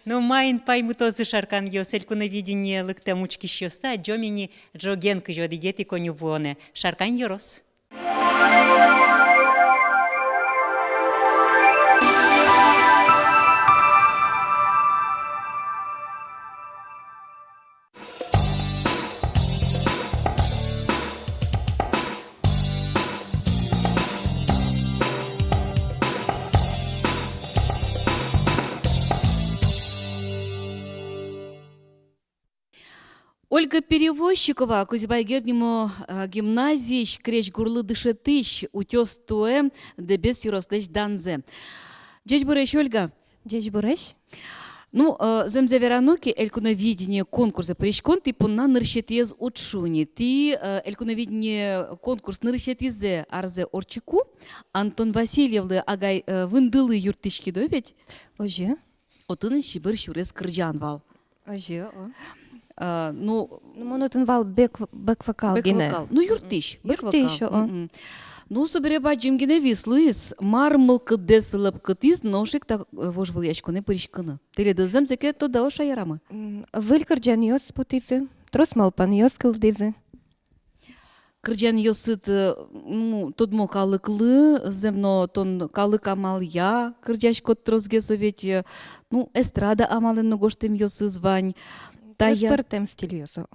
Ну, майн пайму тоже шаркан йос, элькуна видение лыкта мучки щоста, джомини джоген кыжодигети коню воне, шаркан йорос. Ольга Перевозчикова, Кузбайгернему гимназии, креч гурлы дышетыш, утес туэ, дебес юрослеш данзе. Джеч буреш, Ольга? Джеч буреш? Ну, земзе вераноки, элькуновидение конкурса пришкон, ты пунна нырщетез учуни. Ты элькуновидение конкурс нырщетезе арзе орчику, Антон Васильевлы агай вындылы юртышки доведь? Оже. Отын шибыр шурес кырджан вал. Оже, о. Ну, монотон вал бэк-вокал гене. Ну, юртыш. Юртыш, о. Ну, собереба джимгене вислуис, мармыл кыдес лып кытиз, ношик так вожвыл яшконе пыришкыны. Теледызым зеке то да оша ярамы. Выль кырджан йос путицы, трос малпан йос кылдызы. Кырджан йосыт, ну, тодмо калыклы, земно тон калык амал я, кырджашкот трозге совете, ну, эстрада амалын гоштем йосы звань. Транспортем стиль йосо.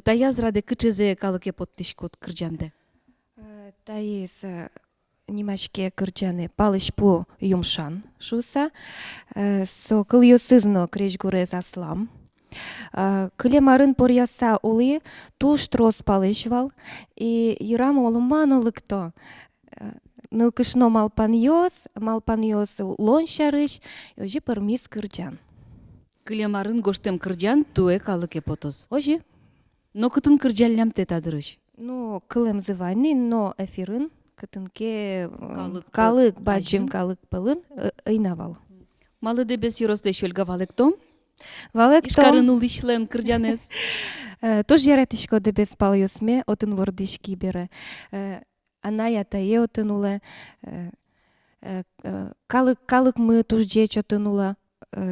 Тая зраде кычезе калыке поттышкот кырджанде. Таис немашке кырджаны палыш по юмшан шуса, со кыл йосызно креш гуре заслам. Кылемарын поряса улы туш трос палыш вал, и юрам олуману лыкто. Нылкышно малпан йос лон шарыш, ожи пармис кырджан. Кылемарын гоштем кырджан туэ калыке потос. Ожи. Но кытын кырджаллям тетадырыш. Ну, кылем зывайны, но эфирын, кытынке калык баджим калык пылын ыйнавал. Малы дебес юросте шөлга валектом? Валектом. Ишкарын улишлен кырджанес. Тож яретишко дебес пал йосме, отын вордишки бере. Аная тае отын уле. Калык мы туж джеч отын ула.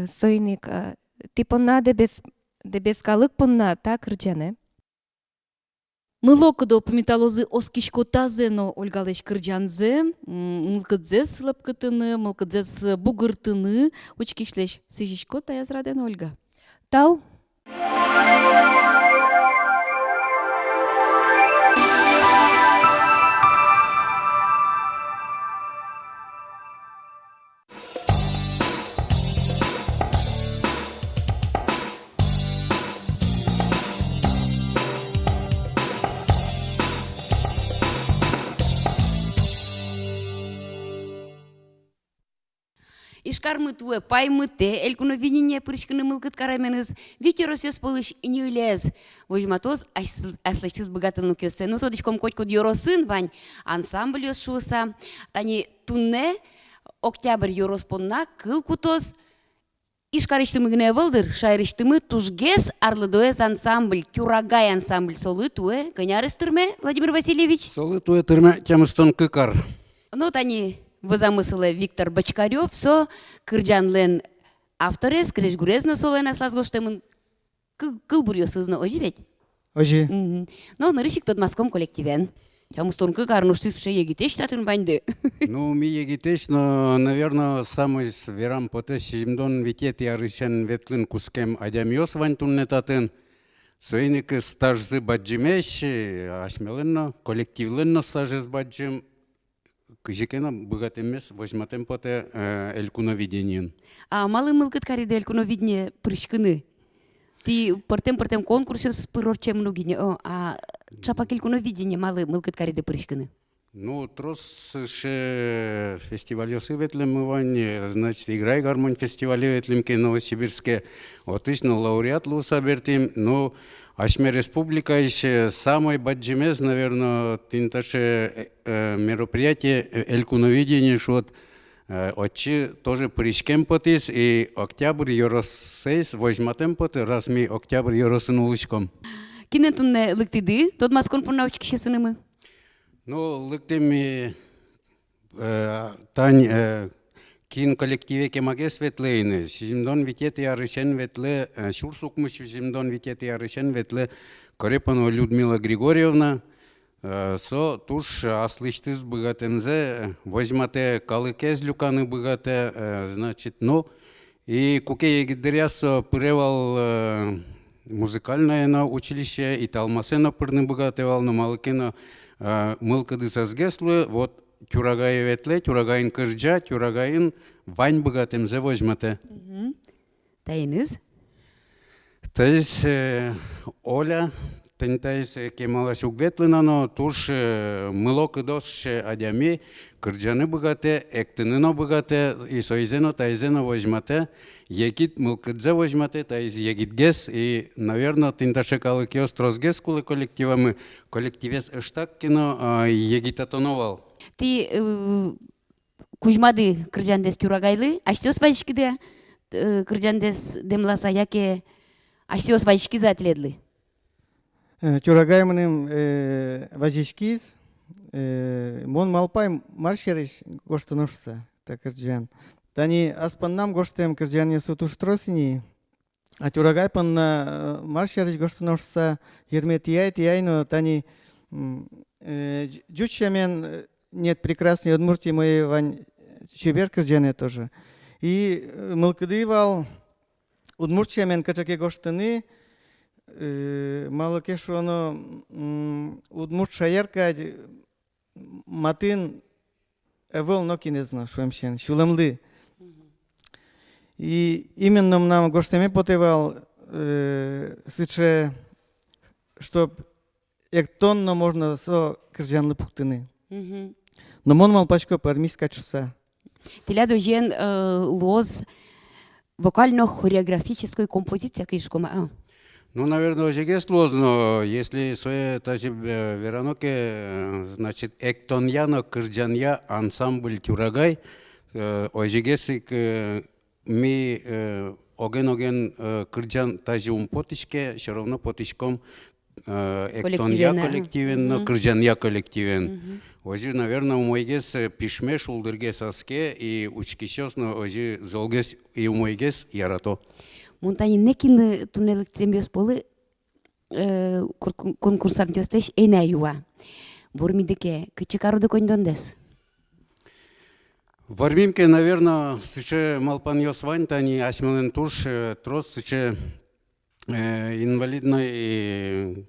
Сойник. Ти понна дебес калык понна, та кырджане. Мылокыдо памяталозы оскишко тазено ольгалеш кырджанзе, мылкыдзес лапкытыны, мылкыдзес бугыртыны, учкишлеш сыжишко таязраден Ольга. Тау. Ишкармы туэ паймы те, элькуно видение пырышканы мылкыт караменыз, вики росёс пылыш не улез. Вожматоз аслыштыз богатыну кёсе. Ну тодичком котькод йоросын вань, ансамбль ёс шуса. Тани тунне октябрь йороспонна кыл кутоз Ишкарыштымы гіне вылдыр, шайрыштымы тужгес арлыдоэс ансамбль, Кюрагай ансамбль солы туэ, гынярыстырме, Владимир Васильевич? Солы туэ тырме темыстон кыкар. Ну, тани вызамыслы Виктор Бочкарев, со кырджанлен авторес, крежгурезно солен аслазгоштымын кылбурьосызны ожи ведь? Ожи. Ну, нырышик тот маском коллективен. Темыстон кыкар, ну штыс ше егитеш татын банды. Ну, ми егитеш, но, наверное, самый верам потеш, жимдон витет ярышен ветлин кускем адямиос вантунне татын. Соиник стажзы баджимеш, ашмеленно, коллективленно стажыз баджим. Кыжикена богатемес, возьматем поте элькуновидениен. А малый мылкыт кариде элькуновидение прышкыны. Ты портем конкурсе с пырорчем многине, а чапак элькуновидение малый мылкыт кариде прышкыны. Ну, трос ше фестивалёсы ветлем иване, значит, играй гармонь фестивале ветлем ке Новосибирске. Отлично лауреат луса бертим, ну, ашме республика еще самый баджимес, наверное, тинташе мероприятие элькуновидение, что отчи тоже пришкем потис, и октябрь yorosseis возьматем поты, раз ми октябрь yoroсын улышком. Кинетунне лыктиды, тот маскон пунавчки шесынымы? Ну, лыктими тань кин коллективе кемаге светлейны. Шимдон витет ярышен ветле, шурсукмыш шимдон витет ярышен ветле Корепанова Людмила Григорьевна. Со туш аслыштыз быгатензе, возьмате калыкез люканы быгате, значит, ну, и куке егидрясо превал музыкальное на училище, и талмасена пырны быгатевал, но малыкена мылкыды сазгеслы, вот Кюрагай ветле, Кюрагайын кырджа, Кюрагайын вань быгатемзе возьмате. Тайныз? То есть Оля, тентайс кемала шугветлина, но туш мылок дос адями, кырджаны быгате, эктыныно быгате, и соизено, тайзено возьмате, егит мылкыдзе возьмате, тайз егит гес, и, наверное, тенташе калыкиос трозгес кулы коллективами, коллективес эштак кино егитатоновал. Ты кужмады кырджандес Кюрагайлы, а что свайчкиде кырджандес демласа, яке а что свайчки затледлы? Кюрагайманым вазишкиз, мон малпай маршериш гоштаношса, так кырджан. Тани аспаннам гоштем кырджан ясу туш тросини, а Кюрагайпан маршериш гоштаношса, ерметияй, но тани джучамен нет прекрасной Удмуртии моей вань чебер кырджане тоже. И мылкыдывал Удмуртиямен качаке гоштаны, малоке шоно Удмурт шаярка матын эвел ноки не знаю, что имщен, шуламлы. И именно нам гоштами потевал сыче, чтоб эктонно можно со кырджанлы пуктыны. Но мон малпачко пармис качуса. Тиля дожен лоз вокально-хореографической композиции кишкома. Ну, наверное, уже сложно, если свои даже вераноке, значит, эктоньяно кырджанья ансамбль Кюрагай, ожегесик ми оген кырджан даже потишке, все равно потишком эктонья коллективен, кырджанья коллективен. Ожи, наверное, умойгес пишме шулдыргес аске и учкишосно ожи золгес и умойгес ярато. Монтани некин туннелик трембиос полы конкурсарн тёстеш эйна юа. Вормидеке кычыкаруды кондондес. Вармимке, наверное, сыче малпаньос вань, тани асмелен туш, трос сыче инвалидной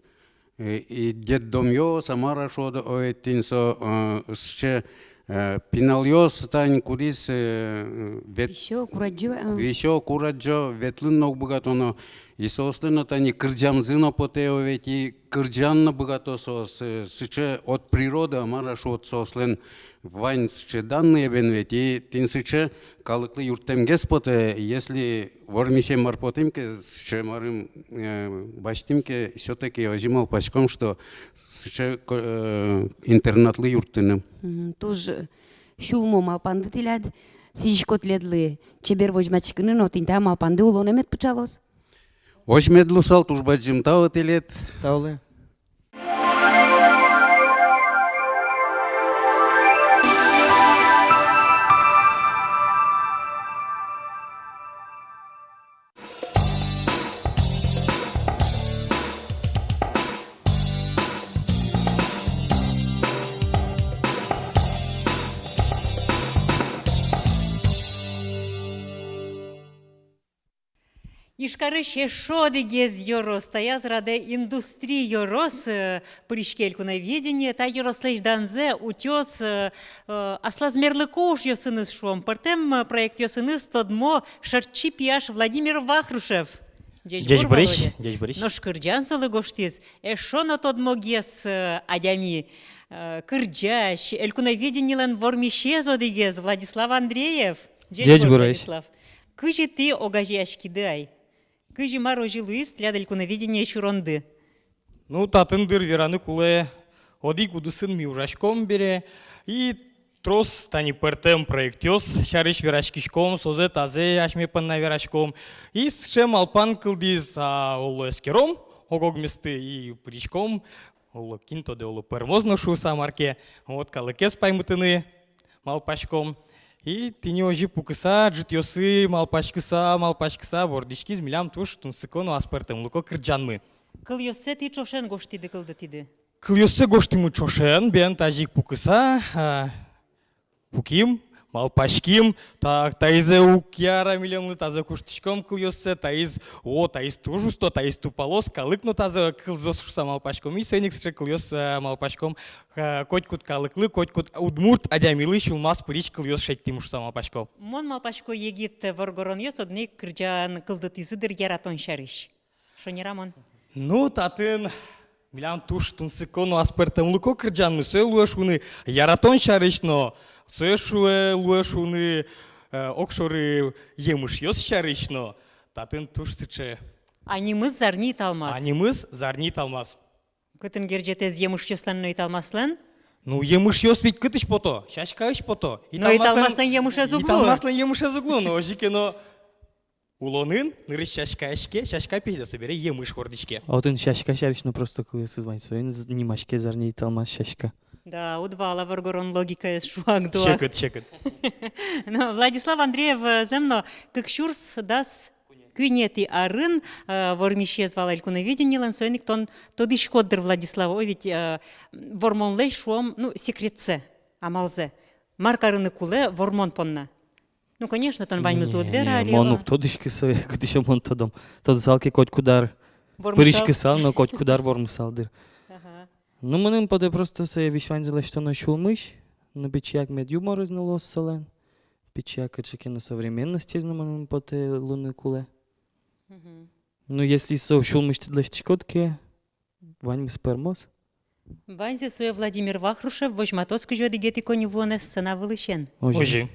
и детдомьё, Самара шода оэтинсо, сыче пинальёс тань кудис Вещо кураджо ветлын ног богатоно и собственно тани кырджамзыно потео вети кырджанно богатосо сыче от природы амара шот сослен вань сыче данные бен вети тин сыче калыклы юртемгес поте если вормише марпотимке сыче марым баштимке все-таки ожимал пачком что сыче интернатлы юртыным. Тоже шулмома панды тиляд Сижкот ледлы, чебер вожмачкины, но тинта малпанды улонемет пчалос. Ош медлусал тужбаджим тау телет. Таулы. Ишкары шешо дегез йорос, таяз раде индустрия йорос, пришкельку видение, та йорослеш данзе, утес, аслазмерлы коуш йосыныз шуом, портем проект йосыныз тодмо шарчи пияш Владимир Вахрушев. Дядь Борис. Но шкырджан солы гоштиз, эшо на тодмо гез адями, кырджаш, элькуна видениелен вормишезо дегез Владислав Андреев. Дядь Борис. Кыжи ты огажяшки дай. Кыжи марожи Луис тлядельку на видение шуронды. Ну, татындыр вераны куле, оди кудысын ми ужашком бере, и трос тани пертем проектёс, шарыш верашкишком, созе тазе ашме панна верашком, и сшем алпан кылдиз оло эскером, огог месты и причком, оло кинто де оло первозно шу самарке, вот калыкес паймытыны малпашком. И ты не ожи пукыса, джитьосы, малпашкыса, вордишки, змилям туш, тунсыкону аспертем, луко кырджанмы. Кыльосе ты чошен гоштиды кылдытиды. Кыльосе гоштимы чошен, бен тажик пукыса, пуким, малпашким, так, таизе укяра миллионы таза куштичком кыльосе, таиз тужусто, таиз тупалос, калыкно таза кылзосшуса малпашком, и сойник сше кыльос малпашком, котькут калыклы, котькут удмурт, адямилы, шулмас пырич кыльос шеттимушса малпашком. Мон малпашко егит воргорон йос, одни кырджан кылдытизыдыр яратон шарыш. Шо не рамон? Ну, татын, милям туш тунсыкону аспертем луко кырджанмы, сой луэшуны яратон шарышно, сойшуэ луэшуны окшоры емыш йос шарышно, татын туш сыче. Анимыз зарни талмас. Анимыз зарни талмас. Кытын герджетез емыш йослан ной талмаслан? Ну, емыш йос ведь кытыш пото, шашкаыш пото. Но и талмаслан емыш эзуглу. И талмаслан емыш эзуглу, но ожикено... Улонын, нырыш шашкашке, шашка пизда собере емыш хордичке. А вот он шашка шаришно просто кылысы звонит, своин занимашке зарни талмас шашка. Да, удвала воргорон логика шуак дуа. Чекат. Но Владислав Андреев земно, как шурс дас кюнети арын, вормище звала элькуна виденилен, соник тон тодиш коддер Владислав, ой ведь вормон лей шуом, ну, секретце, амалзе. Марк арыны куле вормон понна. Ну, конечно, тон вань мызлу двера алива. Мону тодышки сове, как еще мон тодом. Тод залки коть кудар. Пырышки сал, но коть кудар вормусалдыр. Ну, манын поде просто се вишванзила, что на шулмыш, на печьяк мед юмор изнулос солен. Печьяк очеки на современности из манын поте луны куле. Ну, если со шулмыш ты для щекотки, вань спермос. Ванзе суе Владимир Вахрушев, вожматоски жоди гети кони вуане сцена вылышен. Ожи.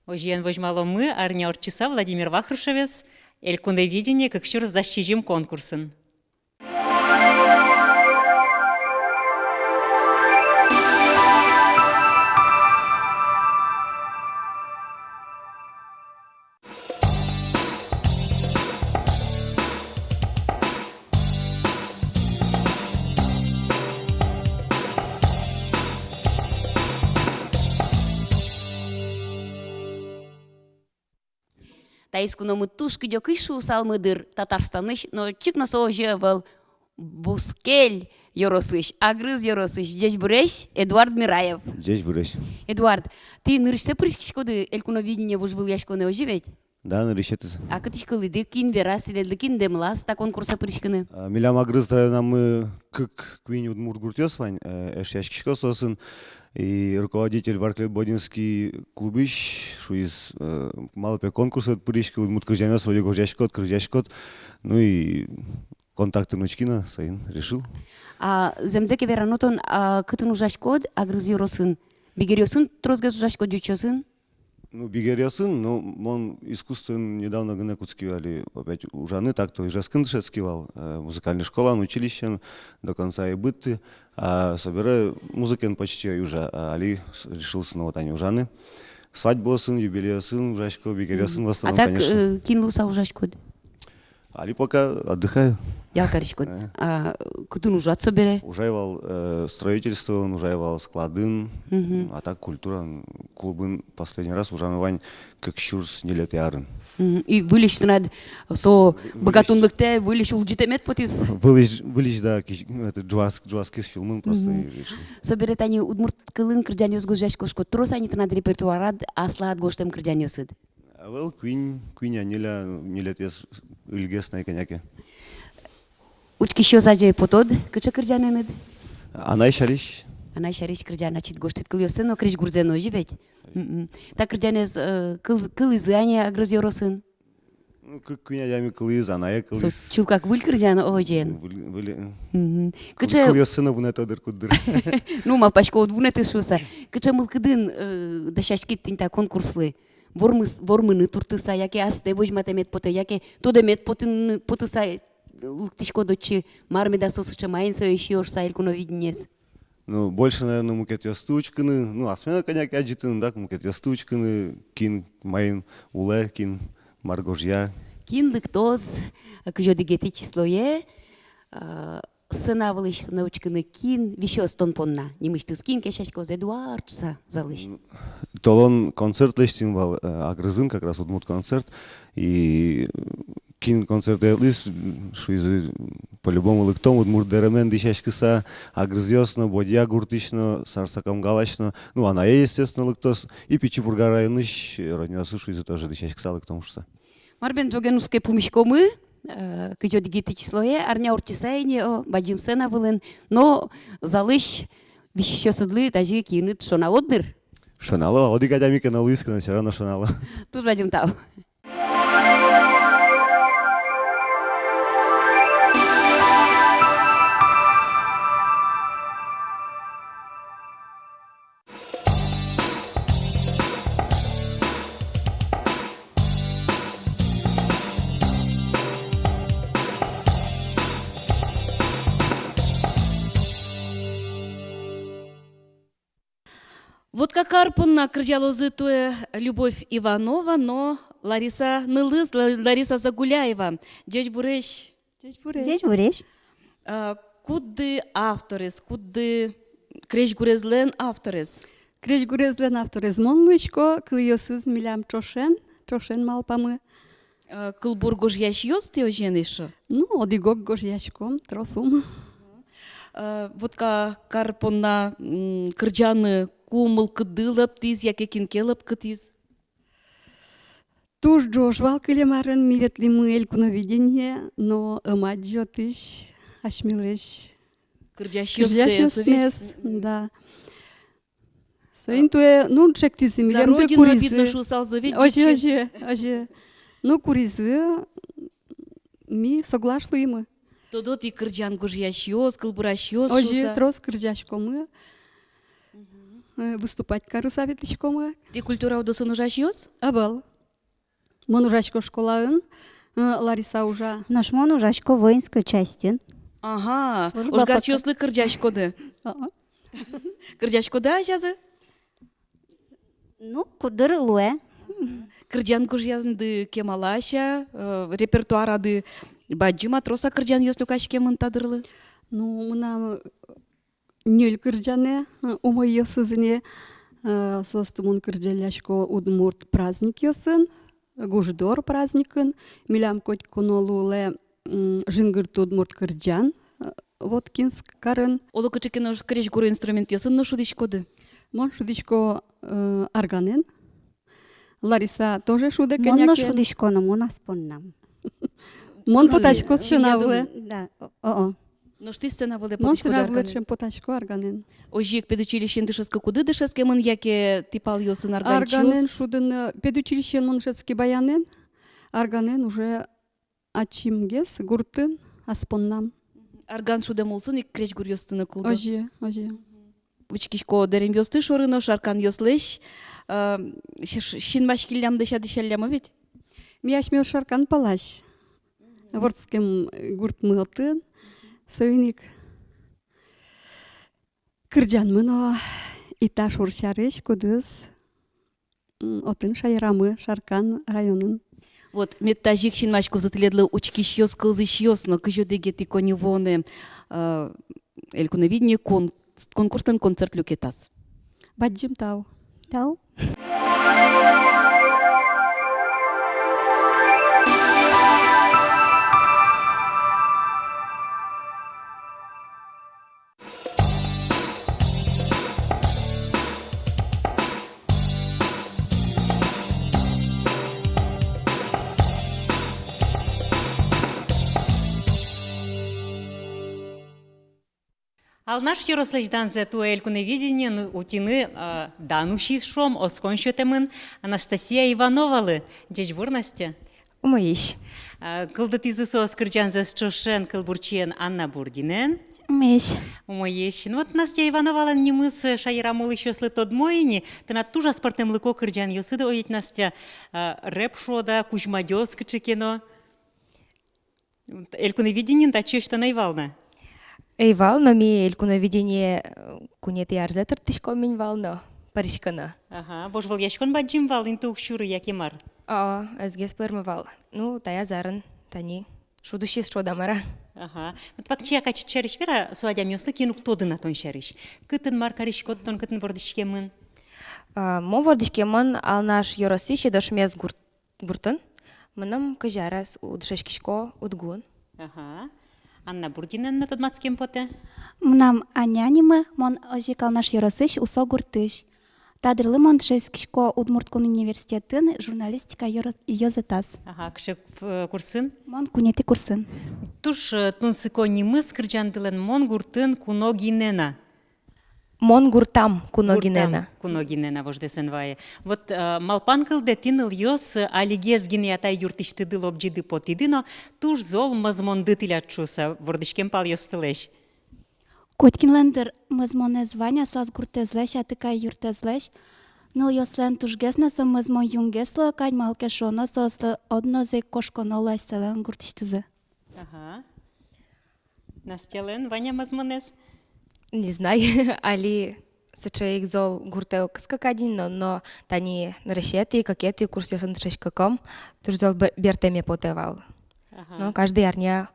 Ожиен вожмало мы, арня орчиса Владимир Вахрушевец, элькунде видение, как щур защижим конкурсын. Таискуно мы тушки дёкышу салмыдыр Татарстаныш, но чикно сооже вел Бускель Yorosыш, Агрыз Yorosыш, Дядь Буреш, Эдуард Мираев. Дядь Буреш. Эдуард, ты нырышся прышкишкоды элькуно видение вожвыл яшконы оживет? Да, нырышетыз. А кытышкылы ды кин вераселедлы кин демлас та конкурса прышкыны? Милям Агрыз нам кык квини удмурт гуртёсвань, эш яшкишко сосын. И руководитель Варклет Бодинский клубыш, что из малопе конкурса пришки удмурт кыржанёс, вроде кыржашкот, ну и контакты нучкина сайын решил. А земзеке веранотон кытын ужашкод Агрыз Йоросын, бигерёсын трозгез ужашкод жучосын? Ну, бигерёсын, но он искусственно недавно гына куцкивали, опять ужаны, так-то и жаскын шецкивал, музыкальная школа, училище до конца и быты, а собирая музыкен почти уже, али решил снова тани ужаны. свадьбосын, юбилейсын, ужашко, бигерёсын в А основном, так конечно. кинулся ужашкод. Али пока отдыхаю. Ялкаришкод. Кутун ужатся бере. Ужаивал строительство, ужаивал складын, Мгм. а так культура, клубын последний раз ужанывань как щурс не лет ярын. И вылиш над со богатунлыкте вылиш улжитемет потис. Вылез, да, это джуаски фильмы просто. Мгм. Соберет они удмурт кылын кырджанёс гожашкошко. Трос они над репертуарад аслаад гоштем кырджанёсыд. Авел Queen аниля не лет яс илгесной коняке. Учкишо саже потод кыча кырджаненед. Анай шариш. Анай шариш кырджана чит гоштет кылёсын, но криш гурзено живет. Так кырджанес кыл изания агрозёросын. Ну, как Queen ями кылыз, Аная кылыз. Чулкак выль кырджана ожен. Кыча Кылёсына вунетадыр куддыр. ну малпашко от вунеты шуса. Кыча мылкыдын дашашкит тинта конкурслы. Вормыны туртыса, яке асте вожматемет поте, яке тодемет потыса лыктишко дочи мармеда сосыча майнса ещёшса элькуно виднес. Ну, больше, наверное, мукет ястучканы, ну, а смена коняк аджитын, да, мукет ястучканы, кин майын уле, кин маргожья. Кин лыктоз, кыжо дигети числое, сынавылыш научканы кин, вещё стонпонна. Немыштыз кин кешачко Эдуардса залыш. Толон концерт лештин вал агрызын, как раз удмурт концерт, и кин концерт элис, шуизы по-любому лыктом удмурт деремен дишашкыса, агрызёсно, бодья гуртышно, сарсакам галашно, ну, она естественно лыктос, и Пичипурга районыш, роднёсы шуизы тоже дишашкыса лыктом шуса. Марбен джогенуске пумишкомы, кыжо дигети числое, арня урчисайне, баджим сена вылын, но залыш вещё сыдлы, даже киныт шоналоддыр. Шонало, оди гадями канал искренне, все равно шонало. Тут баджим тау. Вот как арпунна крыжалозы туе Любовь Иванова, но Лариса Нылыз, Лариса Загуляева. Дядь Буреш. Дядь Буреш. Куды авторес, куды креш гурезлен авторес? Креш гурезлен авторес монлычко, кылйосыз милям чошен малпамы. Кылбур гожьяш йос ты оженышо? Ну, одигок гожьяшком, тросум. Вот как карпунна кырджаны кумыл кыдылып тиз, яке кинкелып кытиз? Туж джошвал кылемарын миветли мы элькуновидение, но ымаджо тыш ашмилеш. Кырджаш йостес, да. Соин туе, ну, чектизи За милем туе родину обидно куризы. шусал завет. Оже. Ну, куризы ми соглашли мы. Тодо ти кырджан гожьяш йос, кылбураш йос Оже шуса. трос кырджашко мы. Выступать кары советличко мы. Ти культура удосын ужаш йос? Абал. Мон ужашко школаын, Лариса ужа. Наш мон ужашко воинской части. Ага, Служба ожгар пока. чослы кырджашкоды. Кырджашкода ажазы? Ну, кудыр луэ. Кырджан гожьянды кемалаша, репертуарады баджи матроса кырджан йослю кашкемын тадырлы. Ну, мына нөл кырджане, умой йосызыне, состумун кырджаляшко удмурт праздник йосын, гуждор праздникын, милям коть кунолуле жингырт удмурт кырджан, воткинск карын. Оло кычыкено креш гуру инструмент йосын, но шудичкоды. Мон шудичко арганен. Лариса тоже шуде Мон коняке. но шудишко, но мон аспоннам. Мон потачко сынавле. Да, о-о. Но ж ти сцена воде Мон потичкода сынавле, арганен. чем потачко арганен. Ожик педучилищен дышеска куды дышескемын, яке типал йосын Арганен арганчос. шудын педучилищен моншецкий баянен, арганен уже ачимгес гуртын аспоннам. Арган шудем улсын, и креш гур йостыны кылды. Оже. Учкишко дерем йосты шорыно, шаркан йослеш. Шин башкиллям дыша дышаллямы ведь? Мияшмел шаркан палаш. Вордским гурт мылтын, сойник. Кырджан мыно ита шуршарыш кудыз. Отын Шайрамы, Шаркан районын. Вот мет тажик шинмачку затледлы учкищёс кылзыщёс, но кыжёдеге тиконевоны элькуновидение конкурстын концерт люкетас. Баджим тау. Тау. Ал наш Ярославдан за ту элькуновидение утины дануши шом осконшотемын Анастасия Ивановалы. Джечбур, Настя? Умоищ. Кылдыт изысо оскырджан за счошен кылбурчиен Анна Бурдинен. Умеешь. Умоещ. Ну вот Настя Ивановала не мыс шайрамул еще слы тот мойни, ты на тужа спортем лыко кырджан йосыда оить Настя рэп шода, кужмадёс кычекено. Элькуновидение да чё что наивална? Эйвал, но ми элькуновидение кунети арзетер тишко минь вално. Паришкана. Ага, бож вол яшкон баджим вал инту укшуры якимар. Азге спермывал. Ну, тая зарын, тани. Шудущий шодамара. Ага. Вот факт чья качет шериш вера суадям ёслы кинук тоды на тон шериш. Кытын маркариш коттон кытын вордышкемын. Мо вордышкемын ал наш Yorosich дошмез гуртын. Мынам кыжарас удшешкишко удгун. Ага. Анна Бурдинен на тот мацкем поте. Мнам анянимы, мон ожикал наш Yorosich усо гуртыш. Тадырлы мон шескишко Удмурткун университетін журналистика йозетас. Ага, кшек курсын? Мон кунети курсын. Туш тунсыко нимыс кырджандылен мон гуртын куногинена. Мон гуртам куногинена. Куногинена вождесен вае. Вот малпан кылде тиныл йос алигезгин ятай юртишты дыл обжиды потиды, но туш зол мазмонды тилячуса вордышкем пал йостылеш. Коткинлендер мазмоне звання саз гуртезлеш, атыка юртезлеш. Ныл йослен тушгесна со мазмон юнгесло, кадь малке шоно сослы однозе кошконола селен гуртиштызы. Ага. Настялен, Ваня мазмонес? Не знаю, али сечеик зол гуртео кыскакадин, но тани нарешети, какети, курс йосан трешкаком, туш зол бертеме потевал. Но каждый арня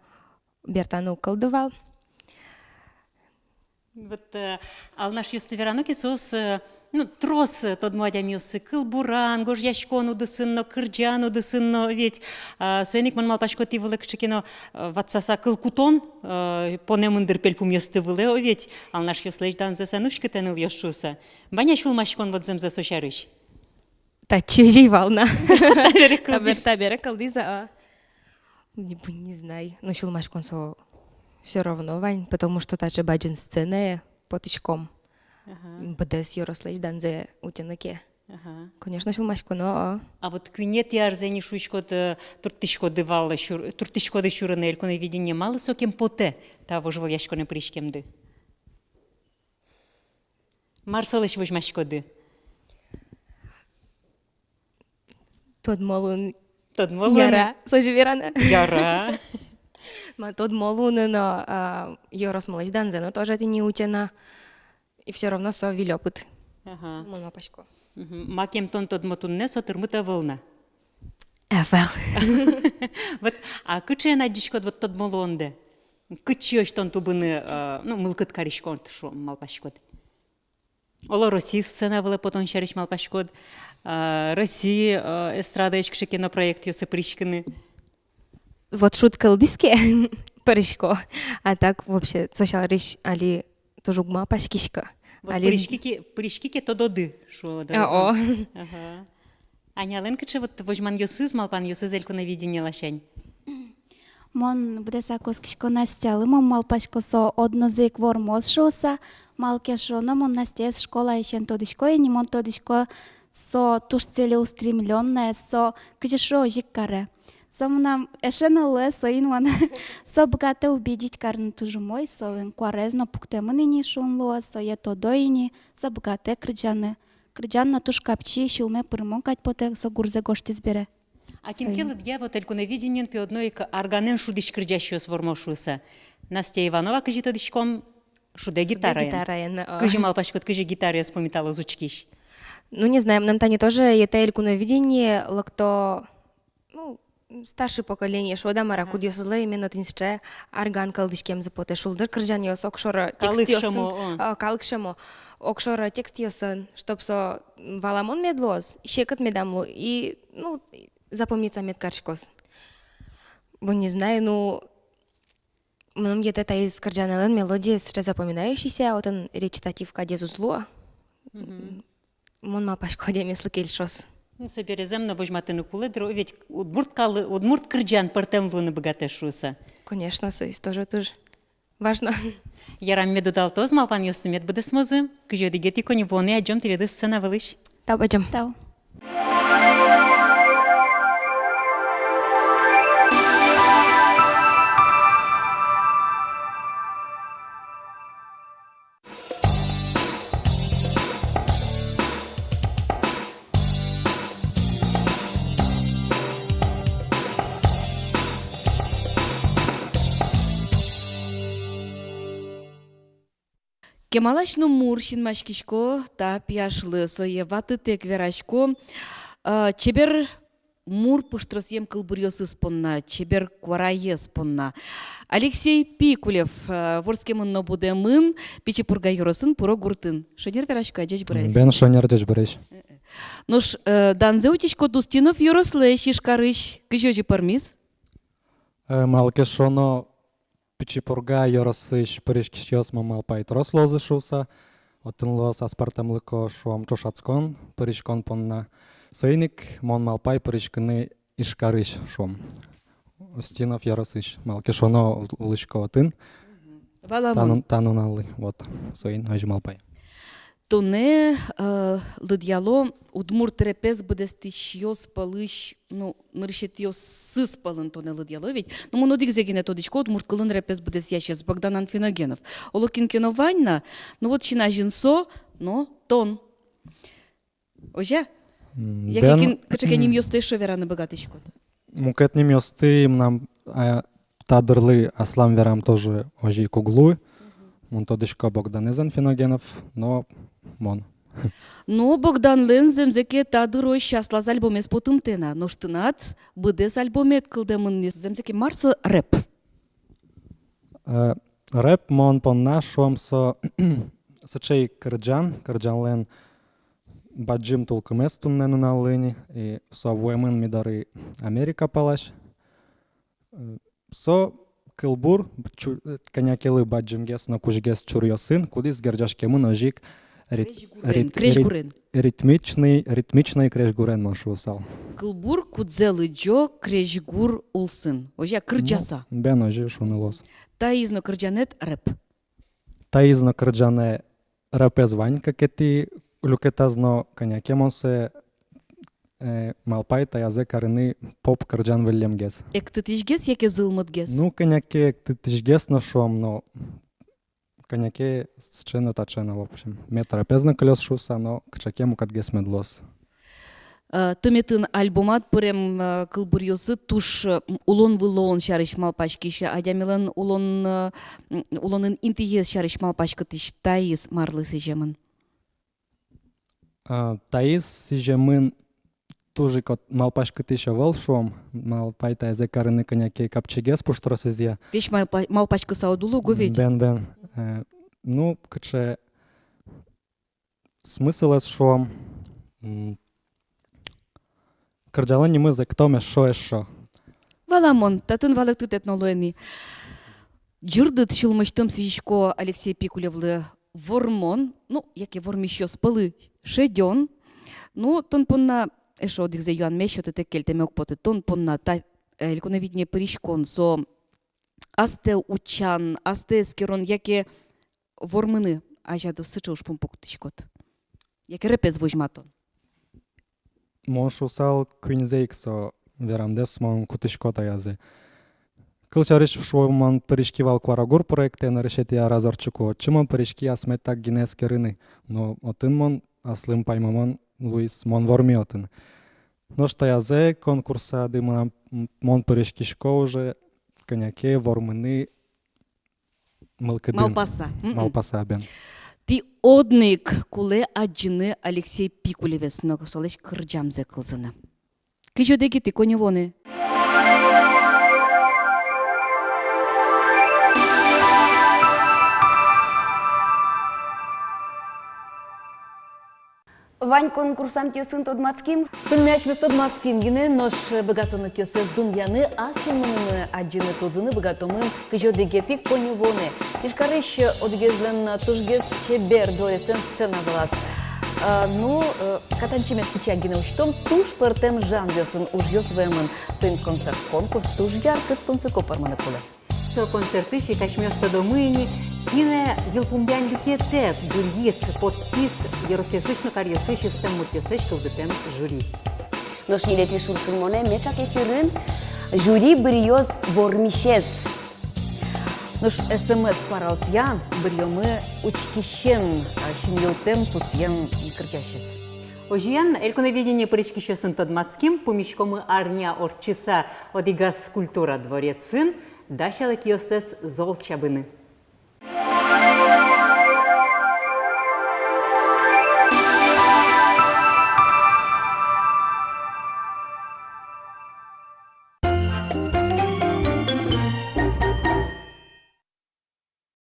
бертану колдывал. Вот ал наш юстыверануки сос ну трос тот младя мюсы кылбуран гожьяшкону дысынно кырджану дысынно ведь соеник ман малпашкоти вылык чекино ватсаса кылкутон понемындыр пельпум ёсты выле ведь ал наш юслеждан за санушка теныл ёшуса баня шулмашкон вот земза сошарыш та чужий волна табер кылдыза не знаю но шулмашкон со все равно, Вань, потому что та же баджин сцены потычком. БДС Ярославдан за утянаке. Конечно, шулмашку, но... А вот кюнет ярзени шуйшкот туртышко дывала, туртышко да шурына элькуновидение мало сокем поте, того же яшконе пришкемды. Марсолыш вожмашкоды. Тот молун... Яра. Сожверана. Яра. Тот молуны, но Ярославдан за, но тоже это не утяна. И все равно со вилёпыт. Ага. Мама пашко. Макем тон тот мотунне сотырмыта волна. Эфел. Вот, а кыче надишкот вот тот молонде. Кыче тон тубыны, ну, мылкыт каришкон, шо малпашкот. Ола Россия сцена была потом шариш малпашкот. Россия эстрада ешкше кинопроект ёсы пришкины. Вот шутка лдиске паришко. А так вообще сошал речь, али тоже гма пашкишка. Вот пришкики то доды. О. Ага. Аня Ленкаче, вот возьман ёсыз, малпан ёсыз элькуновидение лашань. Мон буде сакоскишко настяли, мон малпашко со однозик вормоз шоса, малке шоно, мон настяс школа ещен тодишко, и не мон тодишко со туш целеустремленное, со кычешо жиккаре. Нам эшеналы соинван со богато убедить карну тужу мой солен куарезно пуктемыны не шунло со ето доини со богате крыджаны крыджанна туш капчи шулме пырмонкать поте со гурзе гошти збере. А кимкелы дья вот элькуновидение по одной арганен шудиш крыджащую свормошуса. Настя Иванова кажи тодишком шуде гитара. Гитара. Кажи малпашкот кажи гитара спомитала звучкиш. Ну, не знаю, нам тани тоже это элькуновидение, лакто, ну, старшее поколение, что да, мара, куд ёсызлы именно тинсче арган калдышкем запоте шулдыр, кыржан ёс, окшора текст ёсын, калыкшемо, окшора текст ёсын, чтоб со валамон медлоз, щекот медамлу, и, ну, запомнится медкаршкос. Бо не знаю, ну, нам где-то это из кырджанелен мелодия, что запоминающийся, вот он речитатив кадезу зло, мон мапашко адемеслы келшос. Ну, соберезем, но возьматыны кулыдру, ведь удмурт кырджан партем луны богатешуса. Конечно, тоже важно. Ярам меду дал тоз, малпан ёсты мед буде смозы, кыжёды гети кони воны, аджом тиреды сцена вылыш. Тау, аджом. Тау. Кемалашно муршин машкишко та пяшлы сое ваты тек верашко. Чебер мур пуштросьем кылбурьосы спонна, чебер кварае спонна. Алексей Пикулев, ворскемын буде мын, Пичипурга юросын пуро гуртын. Шонер верашко аджач бір Алексей. Бен шонер аджач біреш. Нош данзе утишко Дустинов юрослы шишкарыш. Кыжожи пармис? Малке шоно Пичипурга юросыш бірешкіш йос мамал пайтрос лозы шуса. Отын лоз аспартамлыко шуам чошацкон, бірішкон понна. Сойник мон малпай бірішкіні ишкарыш шуам. Устинов юросыш. Малке шоно улышко отын. Тануналы. Вот. Сойн ожи малпай. Тоне лыдьяло удмур трепез бъдестиш йос палыш, ну, ныршет йос сыс палын тоне лыдьяло, ведь, ну, монодик зегене тодичко удмур кылын репез бъдес ящес Богдан Анфиногенов. Олокин кинованна, ну, вот чина жинсо, но тон. Ожа? Який качакенім йости шовераны богатичко? Мукетнім йости нам тадырлы аслам верам тоже ожи куглу. Мон тодичко Богдан Анфиногенов, но мон. Ну, Богдан Лензем зеке тадырой щаслаз альбомес потымтена, но штынат быдес альбомет кылдемын земзеке марсо рэп. Рэп мон понна шуам со сочей кырджан лен баджим толкымес туннену на лыни, и со воемын мидары Америка палаш. Со кылбур конякелы баджимгес на кужгес чурьосын, кудис герджашкемын ожик ритмичный крешгурен машусал. Кылбур кудзелы джо крешгур улсын. Ожа кырджаса. Бен ожи шунылос. Таизно кырджанет рэп. Таизно кырджане рэпез ванька кети люкетазно конякемон се малпай таязе карыны поп кырджан веллемгес. Эктытишгес яке зылмытгес? Ну, коняке эктытишгес но шом, но коняке счено тачено, в общем. Метрапезно колес шуса, но кчакему катгес медлос. Тыметын альбомат пырем кылбурьосы туш улон вылоон шарыш малпашкише, адямилен улонын интиес шарыш малпашкытыш таис марлы сижемын. Таис сижемын тоже кот малпашкытыша волшом, малпай таязе карыны коняке капчигес пуштросызия. Вещь малпашка саудулу говедь? Бен. Ну, каче смысл es шо кырджалан немы за кто ме шо эшо. Валамон, татын валык тыт этнолуэни. Джурдыт шулмыштым сижишко Алексей Пикулевлы вормон, ну, яке вормишо спалы шеден, ну, тон понна эшо дикзе юан мешо тете кельтеме окпоты, тон понна та эльконовидне паришкон, со асте учан, асте скерон, яке вормыны, ажаду сыча уж пумпуктышкот. Яке репез возьматон. Мон шусал квинзейксо верамдес мон кутышкота язе. Кылчарыш шо мон паришкивал кварагур проекте на решете я разорчуко. Чимон паришки асмет так генеске рыны. Но отын мон аслым паймамон Луис мон вормиотын. Но что язе конкурса дымна мон паришкишко уже коняке вормыны Малпаса бен. Ти одник, куле аджины Алексей Пикулевес, но солеш кырджамзе кылзына. Кыжодеги ти коневоны. Вань конкурсант йосын тодмацким. Тынмяч біз тодмацким гіне нош богатоны кёсыз дуньяны асчынмыны аджины кылзыны богатомын кыжо дегетик коневоны. Ишкарыш одгезлен тужгез чебер дворестен сцена глаз. Ну, катанчимес пичагина учтом туш пертем жан йосын уж йосвемын. Сын концерт конкурс туж яркыт тунцы парманы куле. Со концерты шикашмёста домыни, кине елпумбян люкете, дурьис, подпис, еросесычно карьесыч истем мутьесыч кылдытем жюри. Ношнилетли шуркынмоне мечак эфирын жюри бриоз вормишез. Нош СМС параус я, бриомы учкищен, шинилтем пусьен кырчащез. Ожиян, эльконоведение паричкищесын тодмацким, помещкомы арня орчиса одигас культура дворецын, дашалы киостес зол чабыны.